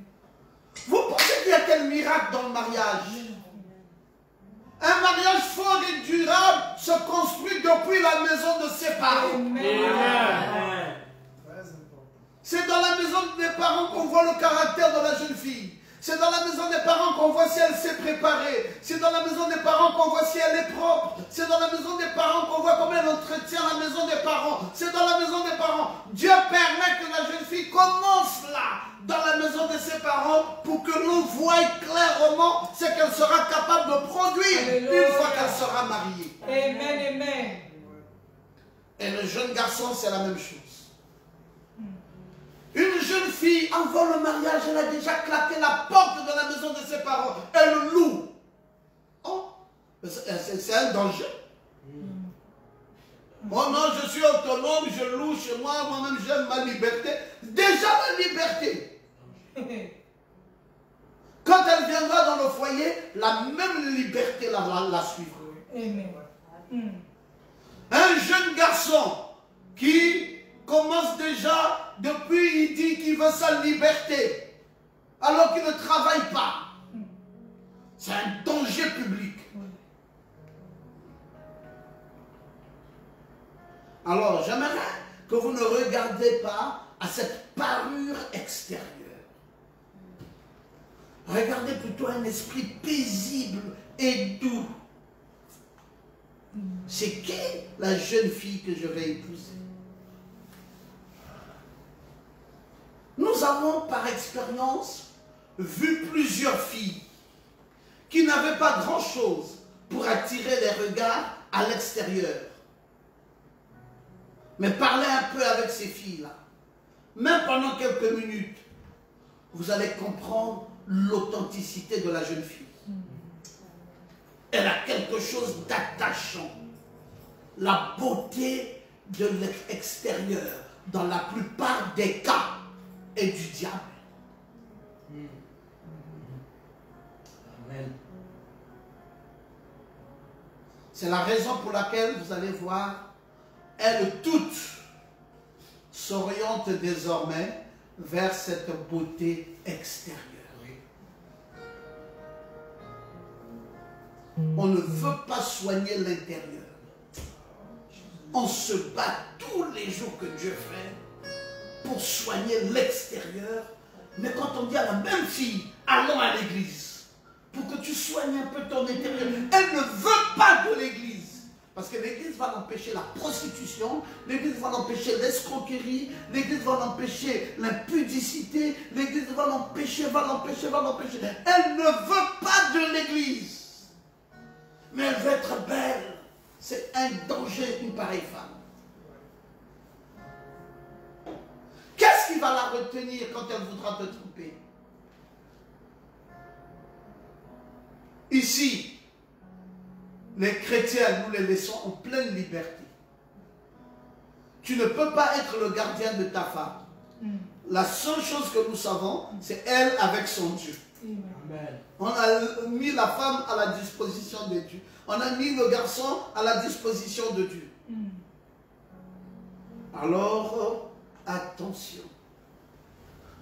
Vous pensez qu'il y a quel miracle dans le mariage? Un mariage fort et durable se construit depuis la maison de ses parents. Amen. C'est dans la maison des parents qu'on voit le caractère de la jeune fille. C'est dans la maison des parents qu'on voit si elle s'est préparée. C'est dans la maison des parents qu'on voit si elle est propre. C'est dans la maison des parents qu'on voit comment elle entretient la maison des parents. C'est dans la maison des parents. Dieu permet que la jeune fille commence là, dans la maison de ses parents, pour que l'on voie clairement ce qu'elle sera capable de produire. Alléluia. Une fois qu'elle sera mariée. Amen, amen. Et le jeune garçon, c'est la même chose. Une jeune fille, avant le mariage, elle a déjà claqué la porte de la maison de ses parents. Elle loue. Oh, c'est un danger. Oh non, je suis autonome, je loue chez moi, moi-même j'aime ma liberté. Déjà la liberté. Quand elle viendra dans le foyer, la même liberté la suivra. Amen. Un jeune garçon qui commence déjà, depuis il dit qu'il veut sa liberté, alors qu'il ne travaille pas. C'est un danger public. Alors, j'aimerais que vous ne regardez pas à cette parure extérieure. Regardez plutôt un esprit paisible et doux. C'est qui la jeune fille que je vais épouser? Nous avons par expérience vu plusieurs filles qui n'avaient pas grand-chose pour attirer les regards à l'extérieur. Mais parlez un peu avec ces filles-là, même pendant quelques minutes, vous allez comprendre l'authenticité de la jeune fille. Elle a quelque chose d'attachant. La beauté de l'extérieur, dans la plupart des cas, est du diable. Amen. C'est la raison pour laquelle vous allez voir, elles toutes s'orientent désormais vers cette beauté extérieure. On ne veut pas soigner l'intérieur. On se bat tous les jours que Dieu fait pour soigner l'extérieur. Mais quand on dit à la même fille, allons à l'église, pour que tu soignes un peu ton intérieur, elle ne veut pas de l'église. va l'empêcher la prostitution, l'Église va l'empêcher l'escroquerie, l'Église va l'empêcher l'impudicité, l'Église va l'empêcher. Elle ne veut pas de l'Église, mais elle veut être belle. C'est un danger, une pareille femme. Qu'est-ce qui va la retenir quand elle voudra te tromper? Ici, les chrétiens, nous les laissons en pleine liberté. Tu ne peux pas être le gardien de ta femme. La seule chose que nous savons, c'est elle avec son Dieu. Amen. On a mis la femme à la disposition de Dieu. On a mis le garçon à la disposition de Dieu. Alors, attention.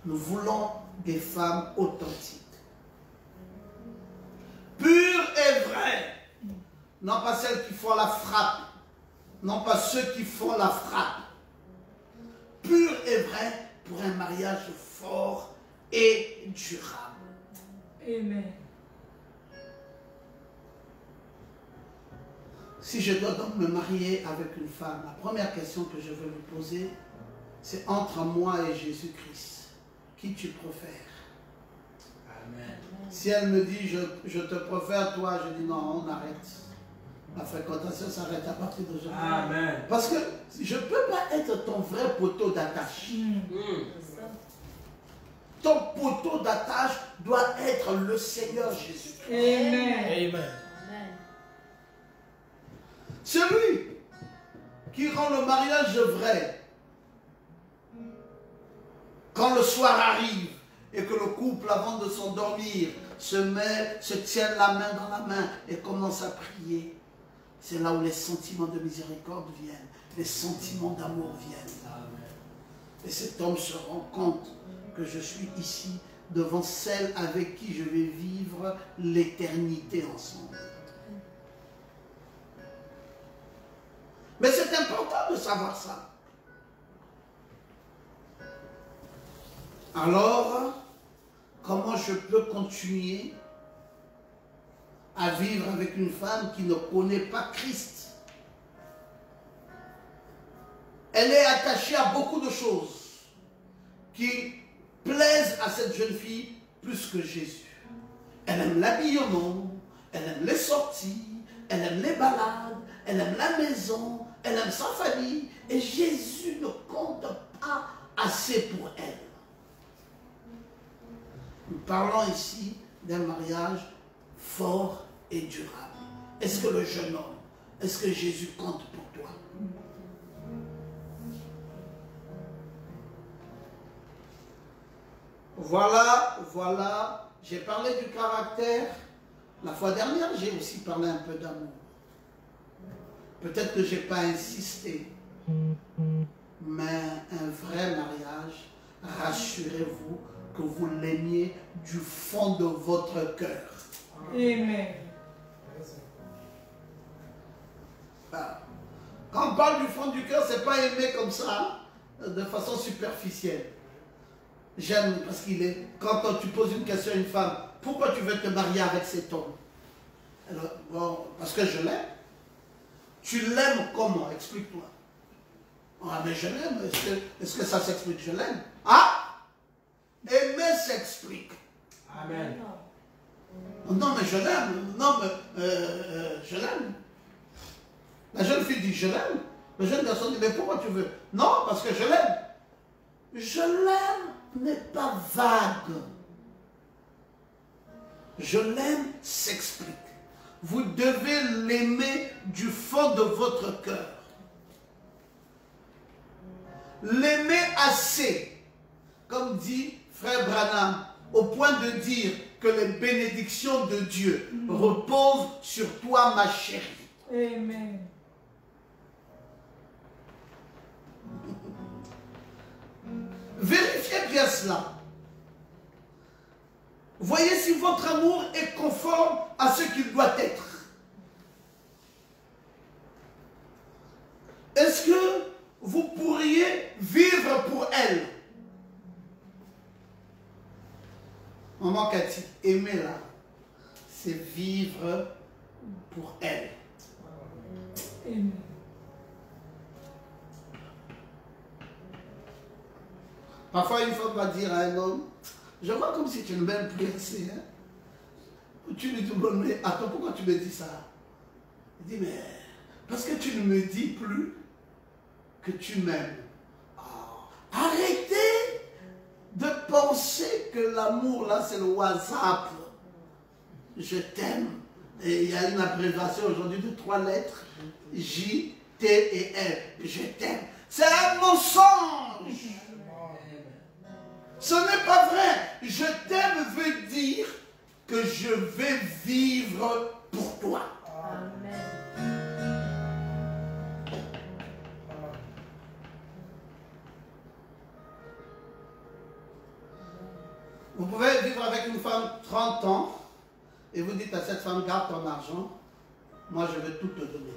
Nous voulons des femmes authentiques. Pures et vraies. Non pas celles qui font la frappe. Non pas ceux qui font la frappe. Pures et vraies pour un mariage fort et durable. Amen. Si je dois donc me marier avec une femme, la première question que je veux lui poser, c'est entre moi et Jésus-Christ. Qui tu préfères? Amen. Si elle me dit, je te préfère toi, je dis non, on arrête. La fréquentation s'arrête à partir d'aujourd'hui. Amen. Parce que je ne peux pas être ton vrai poteau d'attache. Ton poteau d'attache doit être le Seigneur Jésus. Amen. Amen. Celui qui rend le mariage vrai, quand le soir arrive et que le couple, avant de s'endormir, se tienne la main dans la main et commence à prier, c'est là où les sentiments de miséricorde viennent, les sentiments d'amour viennent. Amen. Et cet homme se rend compte que je suis ici devant celle avec qui je vais vivre l'éternité ensemble. Mais c'est important de savoir ça. Alors, comment je peux continuer à vivre avec une femme qui ne connaît pas Christ? Elle est attachée à beaucoup de choses qui plaisent à cette jeune fille plus que Jésus. Elle aime l'habillement, elle aime les sorties, elle aime les balades, elle aime la maison, elle aime sa famille, et Jésus ne compte pas assez pour elle. Nous parlons ici d'un mariage fort et durable. Est-ce que le jeune homme, est-ce que Jésus compte pour toi? Voilà, j'ai parlé du caractère. La fois dernière, j'ai aussi parlé un peu d'amour. Peut-être que je n'ai pas insisté, mais un vrai mariage, rassurez-vous que vous l'aimiez du fond de votre cœur. Amen. Quand on parle du fond du cœur, ce n'est pas aimer comme ça, de façon superficielle. J'aime parce qu'il est, quand tu poses une question à une femme, pourquoi tu veux te marier avec cet homme? Alors, bon, parce que je l'aime. Tu l'aimes comment? Explique-toi. Ah, mais je l'aime. Est-ce que ça s'explique? Je l'aime. Ah? Aimer s'explique. Amen. Non, mais je l'aime. Non, mais je l'aime. La jeune fille dit, je l'aime. Le jeune garçon dit, mais pourquoi tu veux? Non, parce que je l'aime. Je l'aime n'est pas vague. Je l'aime s'explique. Vous devez l'aimer du fond de votre cœur. L'aimer assez, comme dit Frère Branham, au point de dire que les bénédictions de Dieu reposent sur toi, ma chérie. Amen. Vérifiez bien cela. Voyez si votre amour est conforme à ce qu'il doit être. Est-ce que vous pourriez vivre pour elle? Maman Cathy, aimer-la, c'est vivre pour elle. Amen. Parfois, une femme va dire à un homme, je vois comme si tu ne m'aimes plus assez. Hein? Tu lui demandes, mais attends, pourquoi tu me dis ça? Il dit, mais parce que tu ne me dis plus que tu m'aimes. Arrêtez de penser que l'amour, là, c'est le WhatsApp. Je t'aime. Et il y a une abréviation aujourd'hui de 3 lettres. J, T et M. Je t'aime. C'est un mensonge. Ce n'est pas vrai. Je t'aime veut dire que je vais vivre pour toi. Amen. Vous pouvez vivre avec une femme 30 ans et vous dites à cette femme, garde ton argent, moi je vais tout te donner.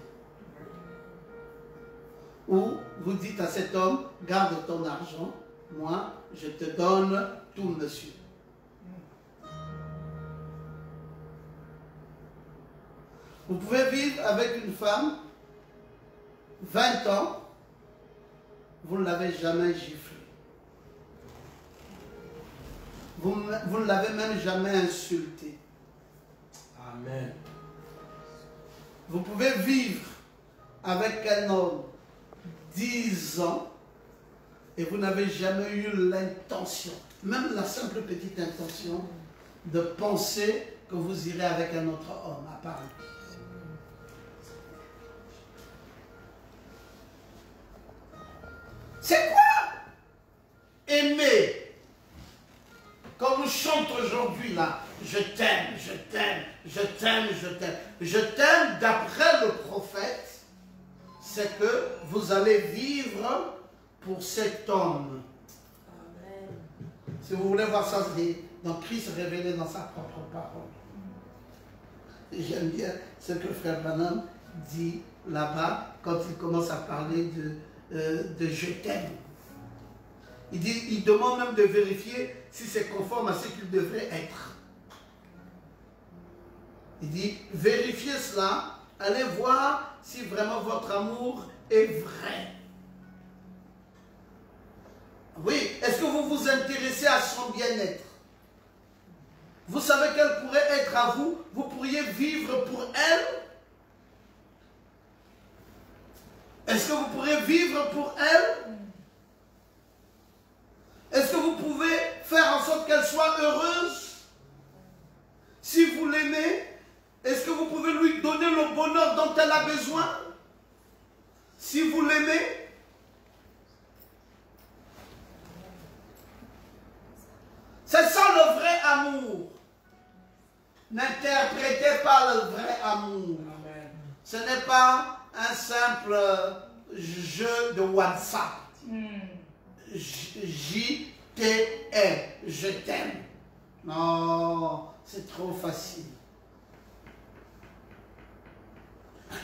Ou vous dites à cet homme, garde ton argent, moi je te donne tout, monsieur. Vous pouvez vivre avec une femme 20 ans, vous ne l'avez jamais giflé. Vous ne l'avez même jamais insulté. Amen. Vous pouvez vivre avec un homme 10 ans et vous n'avez jamais eu l'intention, même la simple petite intention, de penser que vous irez avec un autre homme à Paris. C'est quoi aimer? Quand on chante aujourd'hui là, je t'aime, je t'aime, je t'aime, je t'aime. Je t'aime d'après le prophète, c'est que vous allez vivre pour cet homme. Amen. Si vous voulez voir ça, c'est dans Christ révélé dans sa propre parole. Et j'aime bien ce que Frère Branham dit là-bas quand il commence à parler de je t'aime. Il demande même de vérifier si c'est conforme à ce qu'il devrait être. Il dit, vérifiez cela, allez voir si vraiment votre amour est vrai. Oui, est-ce que vous vous intéressez à son bien-être? Vous savez qu'elle pourrait être à vous, vous pourriez vivre pour elle? Est-ce que vous pourrez vivre pour elle? Est-ce que vous pouvez faire en sorte qu'elle soit heureuse? Si vous l'aimez, est-ce que vous pouvez lui donner le bonheur dont elle a besoin? Si vous l'aimez, c'est ça le vrai amour. N'interprétez pas le vrai amour. Amen. Ce n'est pas un simple jeu de WhatsApp. J-T-M, je t'aime. Non, c'est trop facile.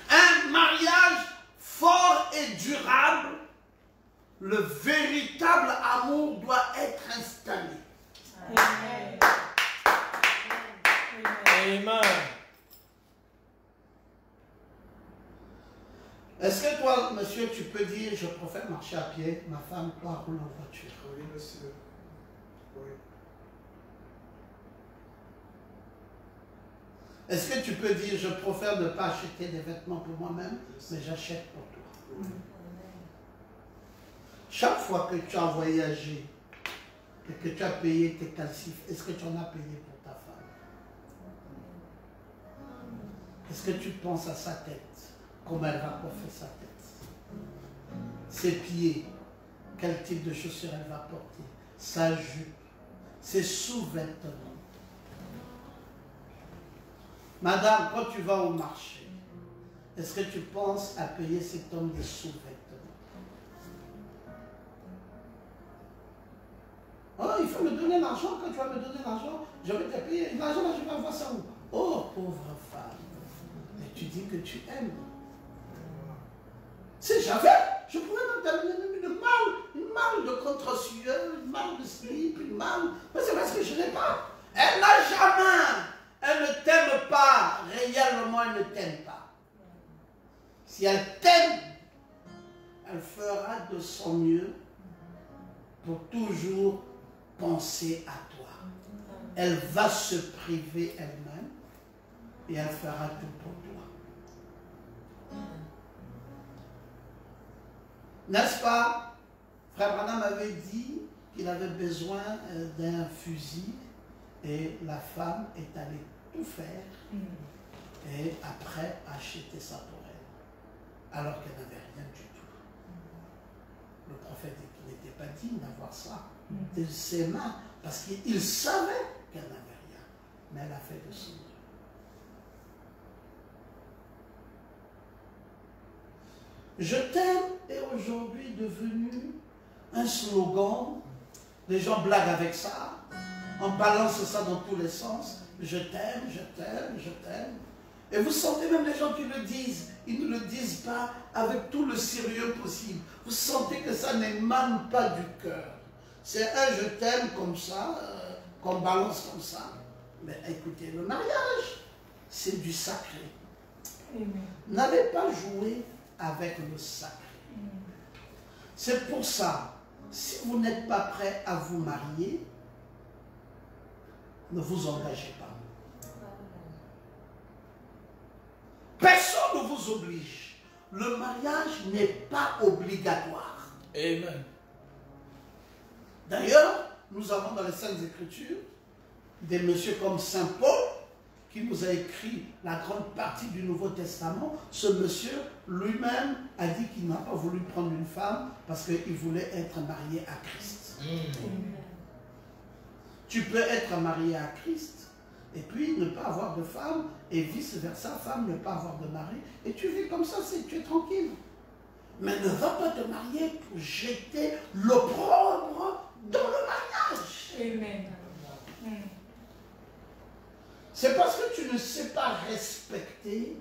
Un mariage fort et durable, le véritable amour doit être installé. Amen. Amen. Est-ce que toi, monsieur, tu peux dire, je préfère marcher à pied, ma femme, toi, roule en voiture? Oui, monsieur. Oui. Est-ce que tu peux dire, je préfère ne pas acheter des vêtements pour moi-même, mais j'achète pour toi? Chaque fois que tu as voyagé et que tu as payé tes calcifs, est-ce que tu en as payé pour ta femme? Est-ce que tu penses à sa tête? Comment elle va coiffer sa tête? Ses pieds, quel type de chaussures elle va porter? Sa jupe, ses sous-vêtements. Madame, quand tu vas au marché, est-ce que tu penses à payer cet homme des sous-vêtements? Oh, il faut me donner l'argent. Quand tu vas me donner l'argent, je vais te payer. L'argent, là, je vais avoir ça où? Oh, pauvre femme. Mais tu dis que tu aimes. Si j'avais, je pourrais même t'amener une malle de contre-sueur, une malle de slip, une malle. Mais c'est parce que je n'ai pas. Elle n'a jamais. Elle ne t'aime pas. Réellement, elle ne t'aime pas. Si elle t'aime, elle fera de son mieux pour toujours penser à toi. Elle va se priver elle-même et elle fera tout pour toi. N'est-ce pas? Frère Branham avait dit qu'il avait besoin d'un fusil et la femme est allée tout faire et après acheter ça pour elle, alors qu'elle n'avait rien du tout. Le prophète dit qu'il n'était pas digne d'avoir ça de ses mains, parce qu'il savait qu'elle n'avait rien, mais elle a fait de son mieux. Je t'aime est aujourd'hui devenu un slogan. Les gens blaguent avec ça, on balance ça dans tous les sens. Je t'aime, je t'aime, je t'aime. Et vous sentez même les gens qui le disent, ils ne le disent pas avec tout le sérieux possible. Vous sentez que ça n'émane pas du cœur. C'est un je t'aime comme ça, qu'on balance comme ça. Mais écoutez, le mariage, c'est du sacré. N'allez pas jouer avec le sacré. C'est pour ça, si vous n'êtes pas prêt à vous marier, ne vous engagez pas. Personne ne vous oblige. Le mariage n'est pas obligatoire. Amen. D'ailleurs, nous avons dans les Saintes Écritures des messieurs comme Saint Paul qui nous a écrit la grande partie du Nouveau Testament. Ce monsieur lui-même a dit qu'il n'a pas voulu prendre une femme parce qu'il voulait être marié à Christ. Tu peux être marié à Christ et puis ne pas avoir de femme et vice-versa, femme ne pas avoir de mari. Et tu vis comme ça, tu es tranquille. Mais ne va pas te marier pour jeter l'opprobre dans le mariage. Amen. C'est parce que tu ne sais pas respecter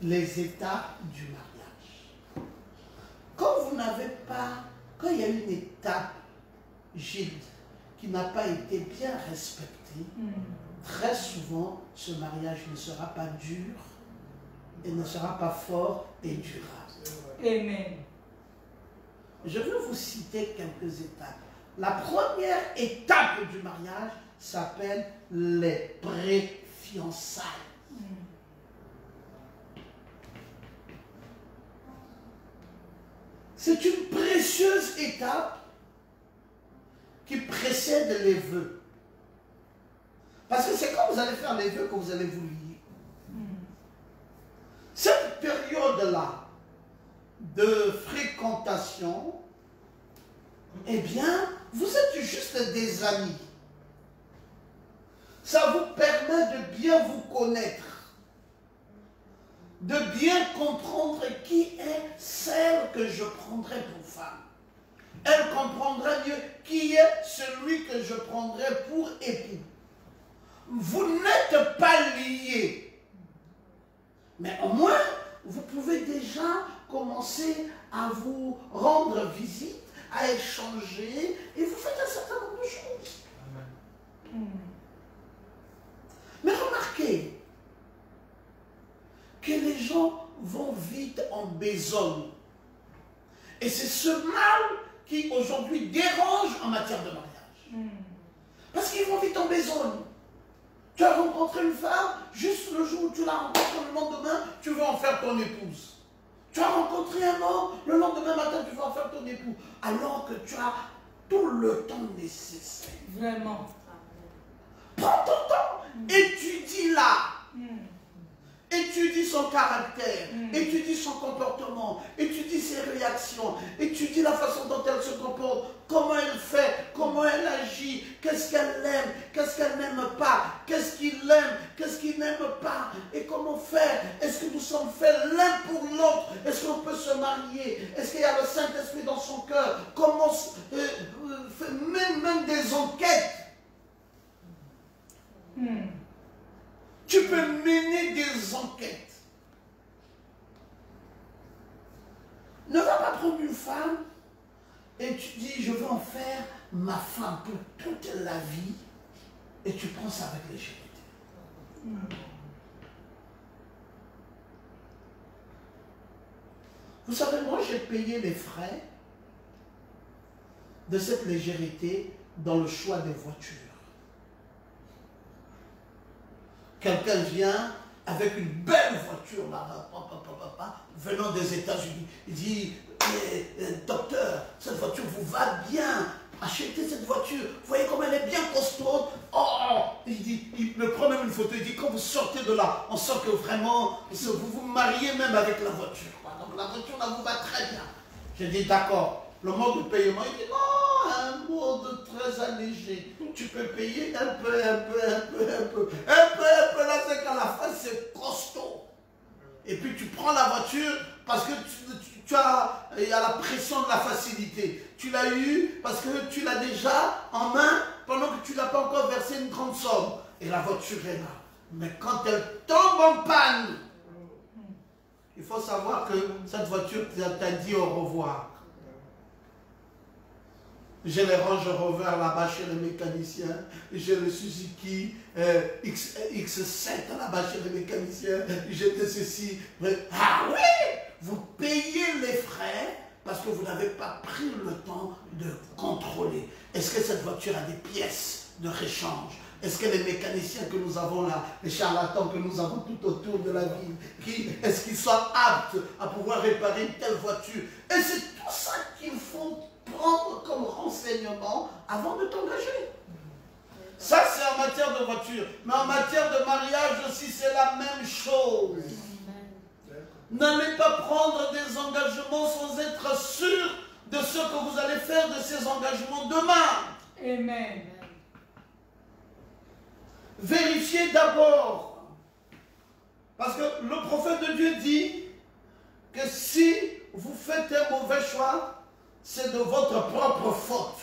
les étapes du mariage. Quand vous n'avez pas, quand il y a une étape, Gilles, qui n'a pas été bien respectée, très souvent, ce mariage ne sera pas dur et ne sera pas fort et durable. Amen. Je veux vous citer quelques étapes. La première étape du mariage s'appelle les pré-fiançailles. C'est une précieuse étape qui précède les vœux. Parce que c'est quand vous allez faire les vœux que vous allez vous lier. Cette période-là de fréquentation, eh bien, vous êtes juste des amis. Ça vous permet de bien vous connaître, de bien comprendre qui est celle que je prendrai pour femme. Elle comprendra mieux qui est celui que je prendrai pour époux. Vous n'êtes pas liés, mais au moins, vous pouvez déjà commencer à vous rendre visite, à échanger, et vous faites un certain nombre de choses. Mais remarquez que les gens vont vite en besogne. Et c'est ce mal qui aujourd'hui dérange en matière de mariage. Parce qu'ils vont vite en besogne. Tu as rencontré une femme, juste le jour où tu l'as rencontrée, le lendemain, tu veux en faire ton épouse. Tu as rencontré un homme, le lendemain matin, tu veux en faire ton époux. Alors que tu as tout le temps nécessaire. Vraiment. Prends ton temps, étudie-la. Étudie son caractère, étudie son comportement, étudie ses réactions, étudie la façon dont elle se comporte, comment elle fait, comment elle agit, qu'est-ce qu'elle aime, qu'est-ce qu'elle n'aime pas, qu'est-ce qu'il aime, qu'est-ce qu'il n'aime pas, et comment faire. Est-ce que nous sommes faits l'un pour l'autre? Est-ce qu'on peut se marier? Est-ce qu'il y a le Saint-Esprit dans son cœur? Comment même des enquêtes. Tu peux mener des enquêtes. Ne va pas prendre une femme et tu dis je veux en faire ma femme pour toute la vie et tu prends ça avec légèreté. Vous savez, moi j'ai payé les frais de cette légèreté dans le choix des voitures. Quelqu'un vient avec une belle voiture là, venant des États-Unis. Il dit, docteur, cette voiture vous va bien. Achetez cette voiture. Vous voyez comme elle est bien costaude. Oh, il dit, il me prend même une photo. Il dit, quand vous sortez de là, on sent que vraiment, vous vous mariez même avec la voiture. Donc la voiture là vous va très bien. J'ai dit, d'accord. Le mode de paiement, il dit, non, un mode très allégé. Tu peux payer un peu. Là, c'est qu'à la fin, c'est costaud. Et puis tu prends la voiture parce que il y a la pression de la facilité. Tu l'as eu parce que tu l'as déjà en main pendant que tu n'as pas encore versé une grande somme. Et la voiture est là. Mais quand elle tombe en panne, il faut savoir que cette voiture t'a dit au revoir. J'ai les Range Rover là-bas chez les mécaniciens. J'ai le Suzuki X7 là-bas chez les mécaniciens. J'ai de ceci. Ah oui! Vous payez les frais parce que vous n'avez pas pris le temps de contrôler. Est-ce que cette voiture a des pièces de réchange? Est-ce que les mécaniciens que nous avons là, les charlatans que nous avons tout autour de la ville, est-ce qu'ils sont aptes à pouvoir réparer une telle voiture? Et c'est tout ça qu'il faut prendre comme renseignement avant de t'engager. Ça, c'est en matière de voiture. Mais en matière de mariage aussi, c'est la même chose. N'allez pas prendre des engagements sans être sûr de ce que vous allez faire de ces engagements demain. Amen. Vérifiez d'abord. Parce que le prophète de Dieu dit que si vous faites un mauvais choix, c'est de votre propre faute.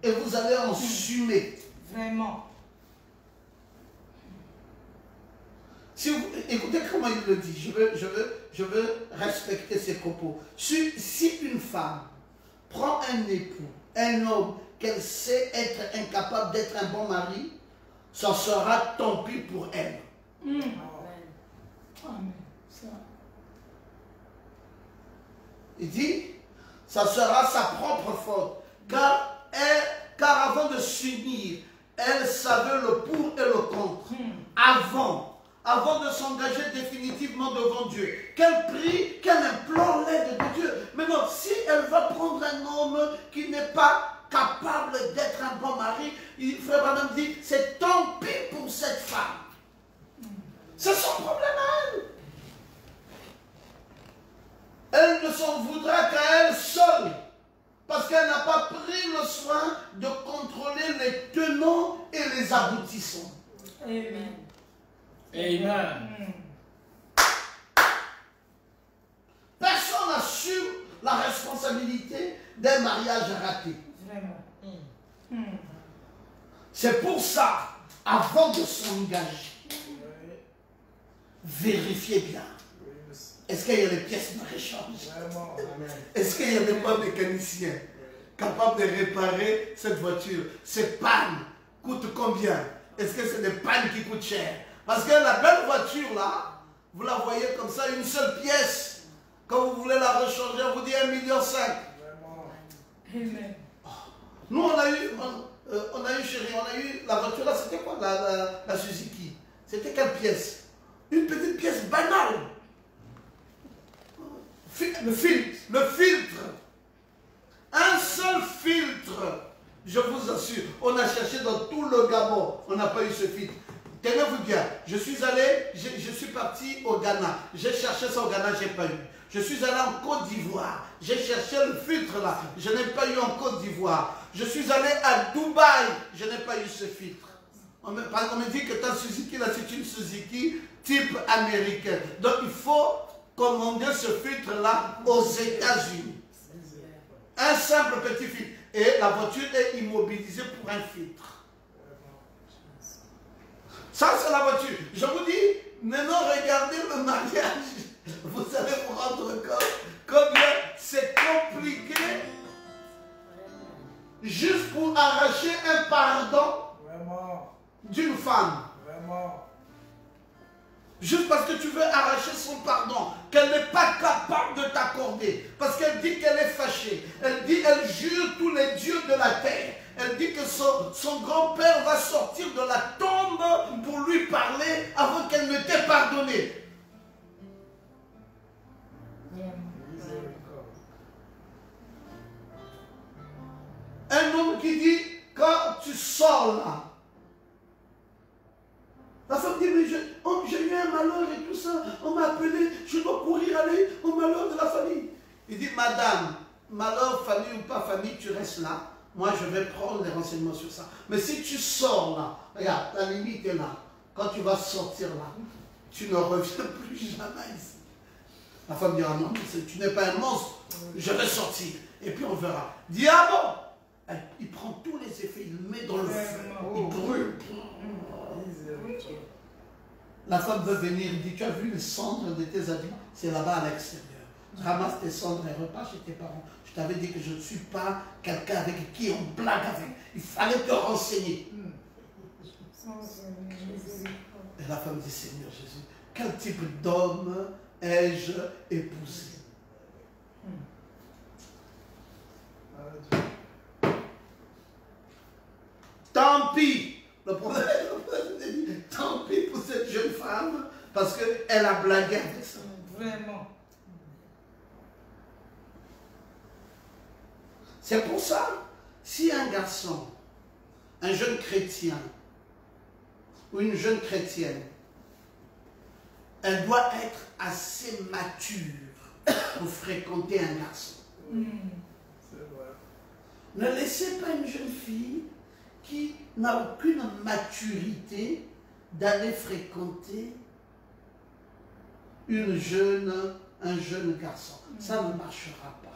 Et vous allez en assumer. Vraiment. Si vous, écoutez comment il le dit. Je veux respecter ses propos. Si une femme prend un époux, un homme qu'elle sait être incapable d'être un bon mari, ça sera tant pis pour elle. Amen. Ça. Il dit, ça sera sa propre faute. Car avant de s'unir, elle savait le pour et le contre. Avant de s'engager définitivement devant Dieu. Qu'elle prie, qu'elle implore l'aide de Dieu. Maintenant, si elle va prendre un homme qui n'est pas capable d'être un bon mari, il frère Branham dit, c'est tant pis pour cette femme. C'est son problème à elle. Elle ne s'en voudra qu'à elle seule. Parce qu'elle n'a pas pris le soin de contrôler les tenants et les aboutissants. Amen. Amen. Personne n'assume la responsabilité d'un mariage raté. Vraiment. C'est pour ça, avant de s'engager, vérifiez bien. Est-ce qu'il y a des pièces de réchange? Est-ce qu'il y a des bons mécaniciens capables de réparer cette voiture? Ces pannes coûtent combien? Est-ce que c'est des pannes qui coûtent cher? Parce que la belle voiture là, vous la voyez comme ça, une seule pièce. Quand vous voulez la rechanger, on vous dit 1,5 million. Amen. Nous, on a eu, chérie, on a eu la voiture là, c'était quoi la Suzuki? C'était quelle pièce? Une petite pièce banale. Le filtre. Un seul filtre. Je vous assure, on a cherché dans tout le Gabon, on n'a pas eu ce filtre. Tenez-vous bien, je suis parti au Ghana, j'ai cherché ça au Ghana, je n'ai pas eu. Je suis allé en Côte d'Ivoire, j'ai cherché le filtre là, je n'ai pas eu en Côte d'Ivoire. Je suis allé à Dubaï, je n'ai pas eu ce filtre. On me dit que ta Suzuki là, c'est une Suzuki type américaine. Donc il faut commander ce filtre là aux États-Unis. Un simple petit filtre. Et la voiture est immobilisée pour un filtre. Ça, c'est la voiture. Je vous dis, maintenant, regardez le mariage. Vous allez vous rendre compte combien c'est compliqué juste pour arracher un pardon d'une femme. Juste parce que tu veux arracher son pardon, qu'elle n'est pas capable de t'accorder accordé. Parce qu'elle dit qu'elle est fâchée. Elle dit, elle jure tous les dieux de la terre. Elle dit que son grand-père va sortir de la tombe pour lui parler avant qu'elle ne t'ait pardonné. Un homme qui dit, quand tu sors là, la femme dit, mais j'ai eu un malheur et tout ça, on m'a appelé, je dois courir aller au malheur de la famille. Il dit, madame, malheur, famille ou pas famille, tu restes là. Moi, je vais prendre les renseignements sur ça. Mais si tu sors là, regarde, la limite est là. Quand tu vas sortir là, tu ne reviens plus jamais ici. La femme dit, ah non, tu n'es pas un monstre, je vais sortir. Et puis on verra. Diable, il prend tous les effets, il met dans le feu, il brûle. La femme veut venir, il dit, tu as vu les cendres de tes amis? C'est là-bas à l'extérieur. Ramasse tes cendres et repars chez tes parents. Je t'avais dit que je ne suis pas quelqu'un avec qui on blague avec. Il fallait te renseigner. Et la femme dit, Seigneur Jésus, quel type d'homme ai-je épousé? Tant pis. Le problème, tant pis pour cette jeune femme, parce qu'elle a blagué avec ça. Vraiment. C'est pour ça, si un garçon, un jeune chrétien, ou une jeune chrétienne, elle doit être assez mature pour fréquenter un garçon. C'est vrai. Ne laissez pas une jeune fille qui n'a aucune maturité d'aller fréquenter un jeune garçon. Ça ne marchera pas.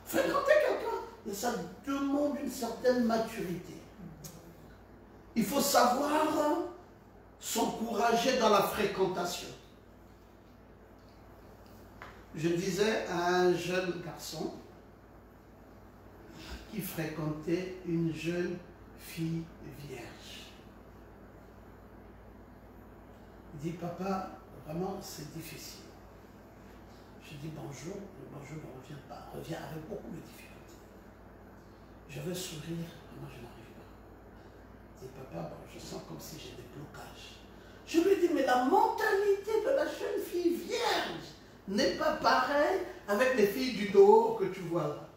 Fréquenter quelqu'un, ça demande une certaine maturité. Il faut savoir s'encourager dans la fréquentation. Je disais à un jeune garçon qui fréquentait une jeune fille vierge. Il dit, papa, vraiment c'est difficile. Je dis bonjour, le bonjour ne revient pas, revient avec beaucoup de difficultés. Je veux sourire, vraiment je n'arrive pas. Je dis, papa, bon, je sens comme si j'ai des blocages. Je lui dis, mais la mentalité de la jeune fille vierge n'est pas pareille avec les filles du dehors que tu vois là.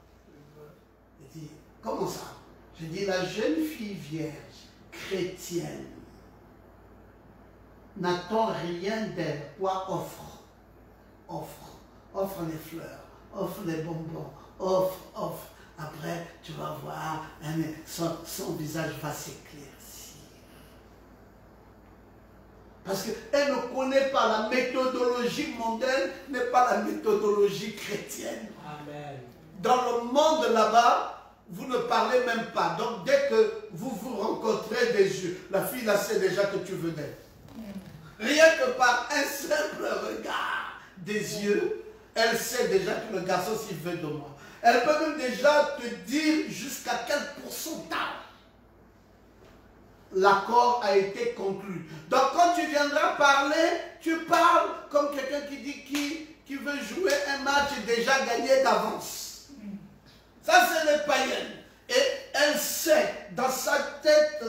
Il dit, comment ça? Je dis, la jeune fille vierge, chrétienne, n'attend rien d'elle. Quoi offre? Offre les fleurs, offre les bonbons, offre. Après, tu vas voir, son visage va s'éclaircir. Parce qu'elle ne connaît pas la méthodologie mondaine, n'est pas la méthodologie chrétienne. Amen. Dans le monde là-bas, vous ne parlez même pas. Donc dès que vous vous rencontrez des yeux, la fille là sait déjà que tu veux d'elle. Rien que par un simple regard des yeux, elle sait déjà que le garçon s'il veut de moi. Elle peut même déjà te dire jusqu'à quel pourcentage l'accord a été conclu. Donc quand tu viendras parler, tu parles comme quelqu'un qui dit qui veut jouer un match déjà gagné d'avance. Ça c'est les païennes. Et elle sait, dans sa tête,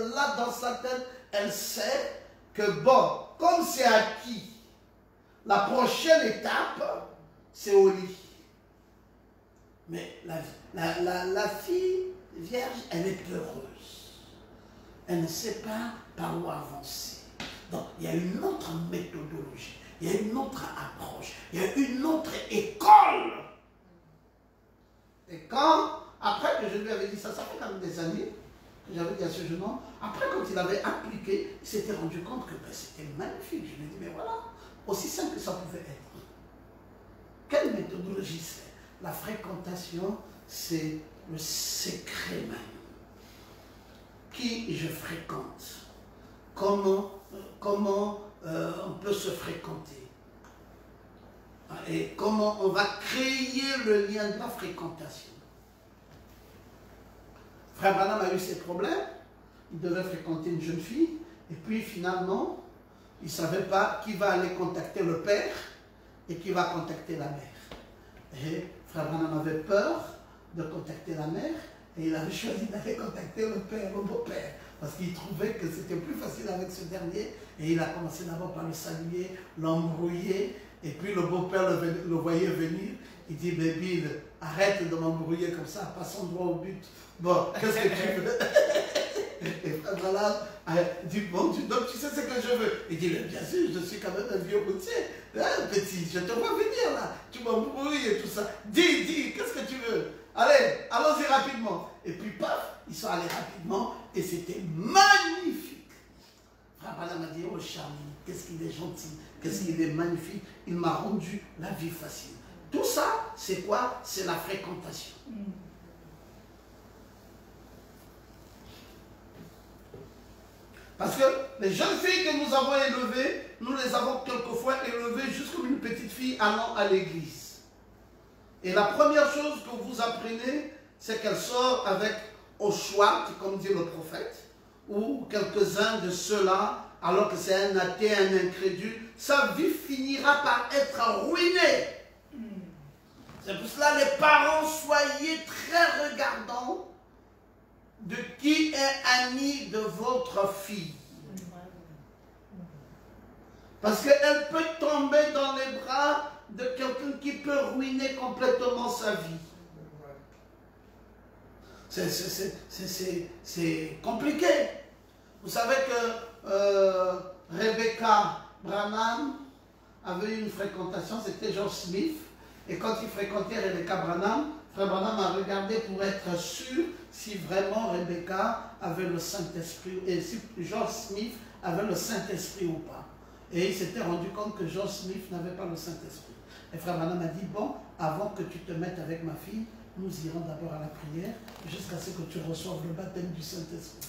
elle sait que bon, comme c'est acquis, la prochaine étape, c'est au lit. Mais la fille vierge, elle est peureuse. Elle ne sait pas par où avancer. Donc, il y a une autre méthodologie, il y a une autre approche, il y a une autre école. Et quand, après que je lui avais dit ça, ça fait quand même des années que j'avais dit à ce jeune homme, après quand il avait appliqué, il s'était rendu compte que ben, c'était magnifique. Je lui ai dit, mais voilà, aussi simple que ça pouvait être. Quelle méthodologie c'est? La fréquentation, c'est le secret même. Qui je fréquente? Comment on peut se fréquenter? Et comment on va créer le lien de la fréquentation? Frère Branham a eu ses problèmes. Il devait fréquenter une jeune fille. Et puis finalement, il ne savait pas qui va aller contacter le père et qui va contacter la mère. Et Frère Branham avait peur de contacter la mère et il avait choisi d'aller contacter le père, le beau-père, parce qu'il trouvait que c'était plus facile avec ce dernier. Et il a commencé d'abord par le saluer, l'embrouiller, et puis le beau-père le voyait venir. Il dit, mais Bill, arrête de m'embrouiller comme ça, passons droit au but. Bon, qu'est-ce que tu veux? Et Frère Branham dit, bon, donc tu sais ce que je veux. Il dit, mais bien sûr, je suis quand même un vieux routier. Hein, petit, je te vois venir là, tu m'embrouilles et tout ça. Dis, qu'est-ce que tu veux? Allez, allons-y rapidement. Et puis, paf, ils sont allés rapidement et c'était magnifique. Frère Branham a dit, oh Charlie, qu'est-ce qu'il est gentil, qu'est-ce qu'il est magnifique. Il m'a rendu la vie facile. Tout ça, c'est quoi? C'est la fréquentation. Parce que les jeunes filles que nous avons élevées, nous les avons quelquefois élevées juste comme une petite fille allant à l'église. Et la première chose que vous apprenez, c'est qu'elle sort avec Oshwat, comme dit le prophète, ou quelques-uns de ceux-là, alors que c'est un athée, un incrédule, sa vie finira par être ruinée. C'est pour cela, les parents, soyez très regardants de qui est ami de votre fille. Parce qu'elle peut tomber dans les bras de quelqu'un qui peut ruiner complètement sa vie. C'est compliqué. Vous savez que Rebecca Branham avait une fréquentation, c'était George Smith. Et quand il fréquentait Rebecca Branham, Frère Branham a regardé pour être sûr si vraiment Rebecca avait le Saint-Esprit, et si George Smith avait le Saint-Esprit ou pas. Et il s'était rendu compte que George Smith n'avait pas le Saint-Esprit. Et Frère Branham a dit, bon, avant que tu te mettes avec ma fille, nous irons d'abord à la prière jusqu'à ce que tu reçoives le baptême du Saint-Esprit.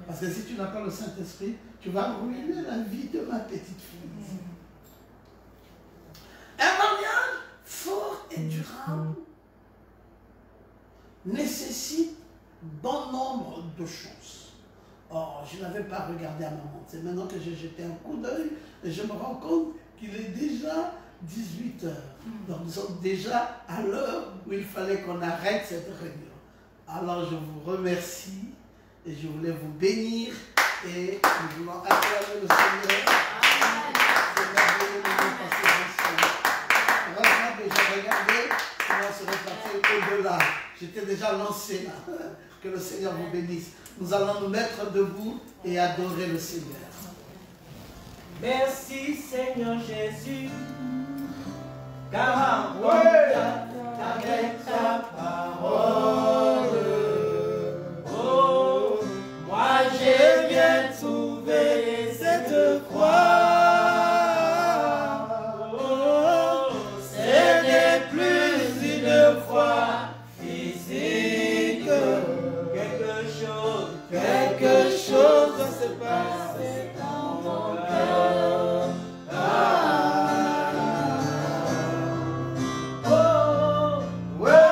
Parce que si tu n'as pas le Saint-Esprit, tu vas ruiner la vie de ma petite fille. Un mariage fort et durable nécessite bon nombre de choses. Oh, je n'avais pas regardé à ma montre. C'est maintenant que j'ai jeté un coup d'œil et je me rends compte qu'il est déjà 18 heures. Donc nous sommes déjà à l'heure où il fallait qu'on arrête cette réunion. Alors je vous remercie et je voulais vous bénir et nous voulons acclamer le Seigneur. C'est merveilleux de nous passer ensemble. Heureusement que j'ai regardé comment se repartir au-delà. J'étais déjà lancé là. Que le Seigneur vous bénisse. Nous allons nous mettre debout et adorer le Seigneur. Merci Seigneur Jésus, car avec ta parole, oh, moi j'ai bien trouvé cette croix. Oh, ce n'est plus une croix physique, quelque chose doit se passer dans mon cœur. Oh, ouais.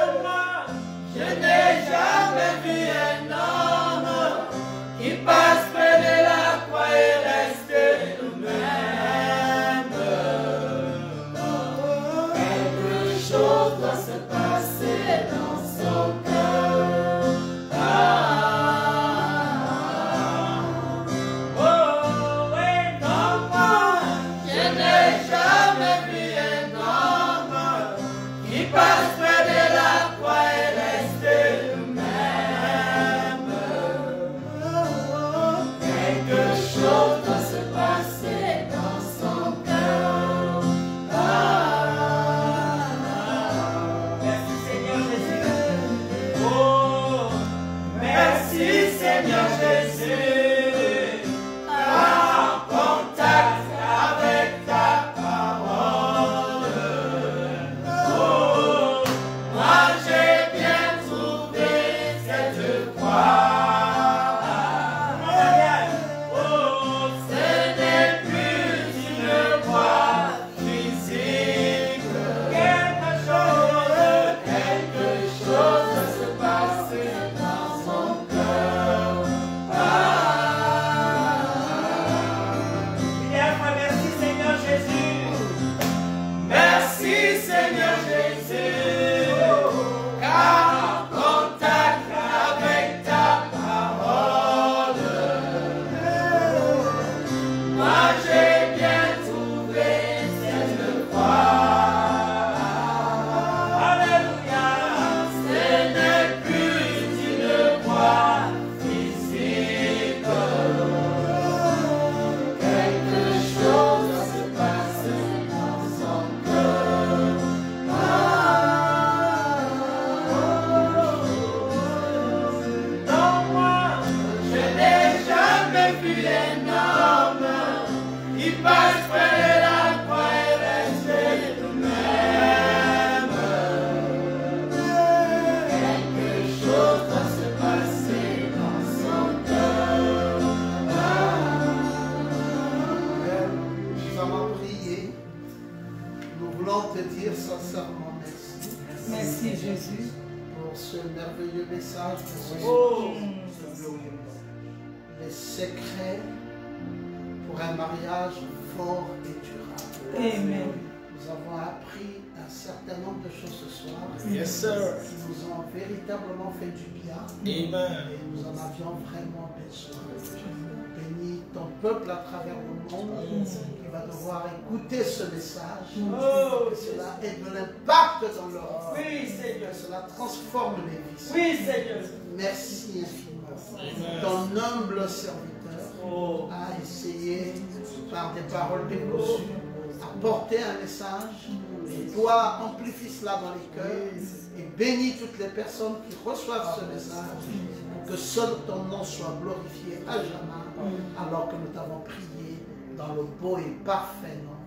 avoir prié, nous voulons te dire sincèrement merci. Merci Jésus. Pour ce merveilleux message de ce Oh, les secrets pour un mariage fort et durable. Amen. Nous avons appris un certain nombre de choses ce soir yes, sir. qui nous ont véritablement fait du bien Amen. et nous en avions vraiment besoin. Bénis ton peuple à travers le monde qui va devoir écouter ce message, Oh, que cela ait de l'impact dans leur vie, oui, Seigneur. que cela transforme les vies. Oui, Seigneur. Merci infiniment. Amen. Ton humble serviteur Oh, a essayé par des paroles décousues à porter un message et toi amplifie cela dans les cœurs et bénis toutes les personnes qui reçoivent ce message pour que seul ton nom soit glorifié à jamais alors que nous t'avons prié dans le beau et parfait nom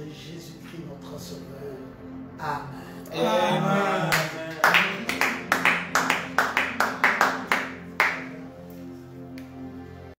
de Jésus-Christ notre Sauveur. Amen. Amen.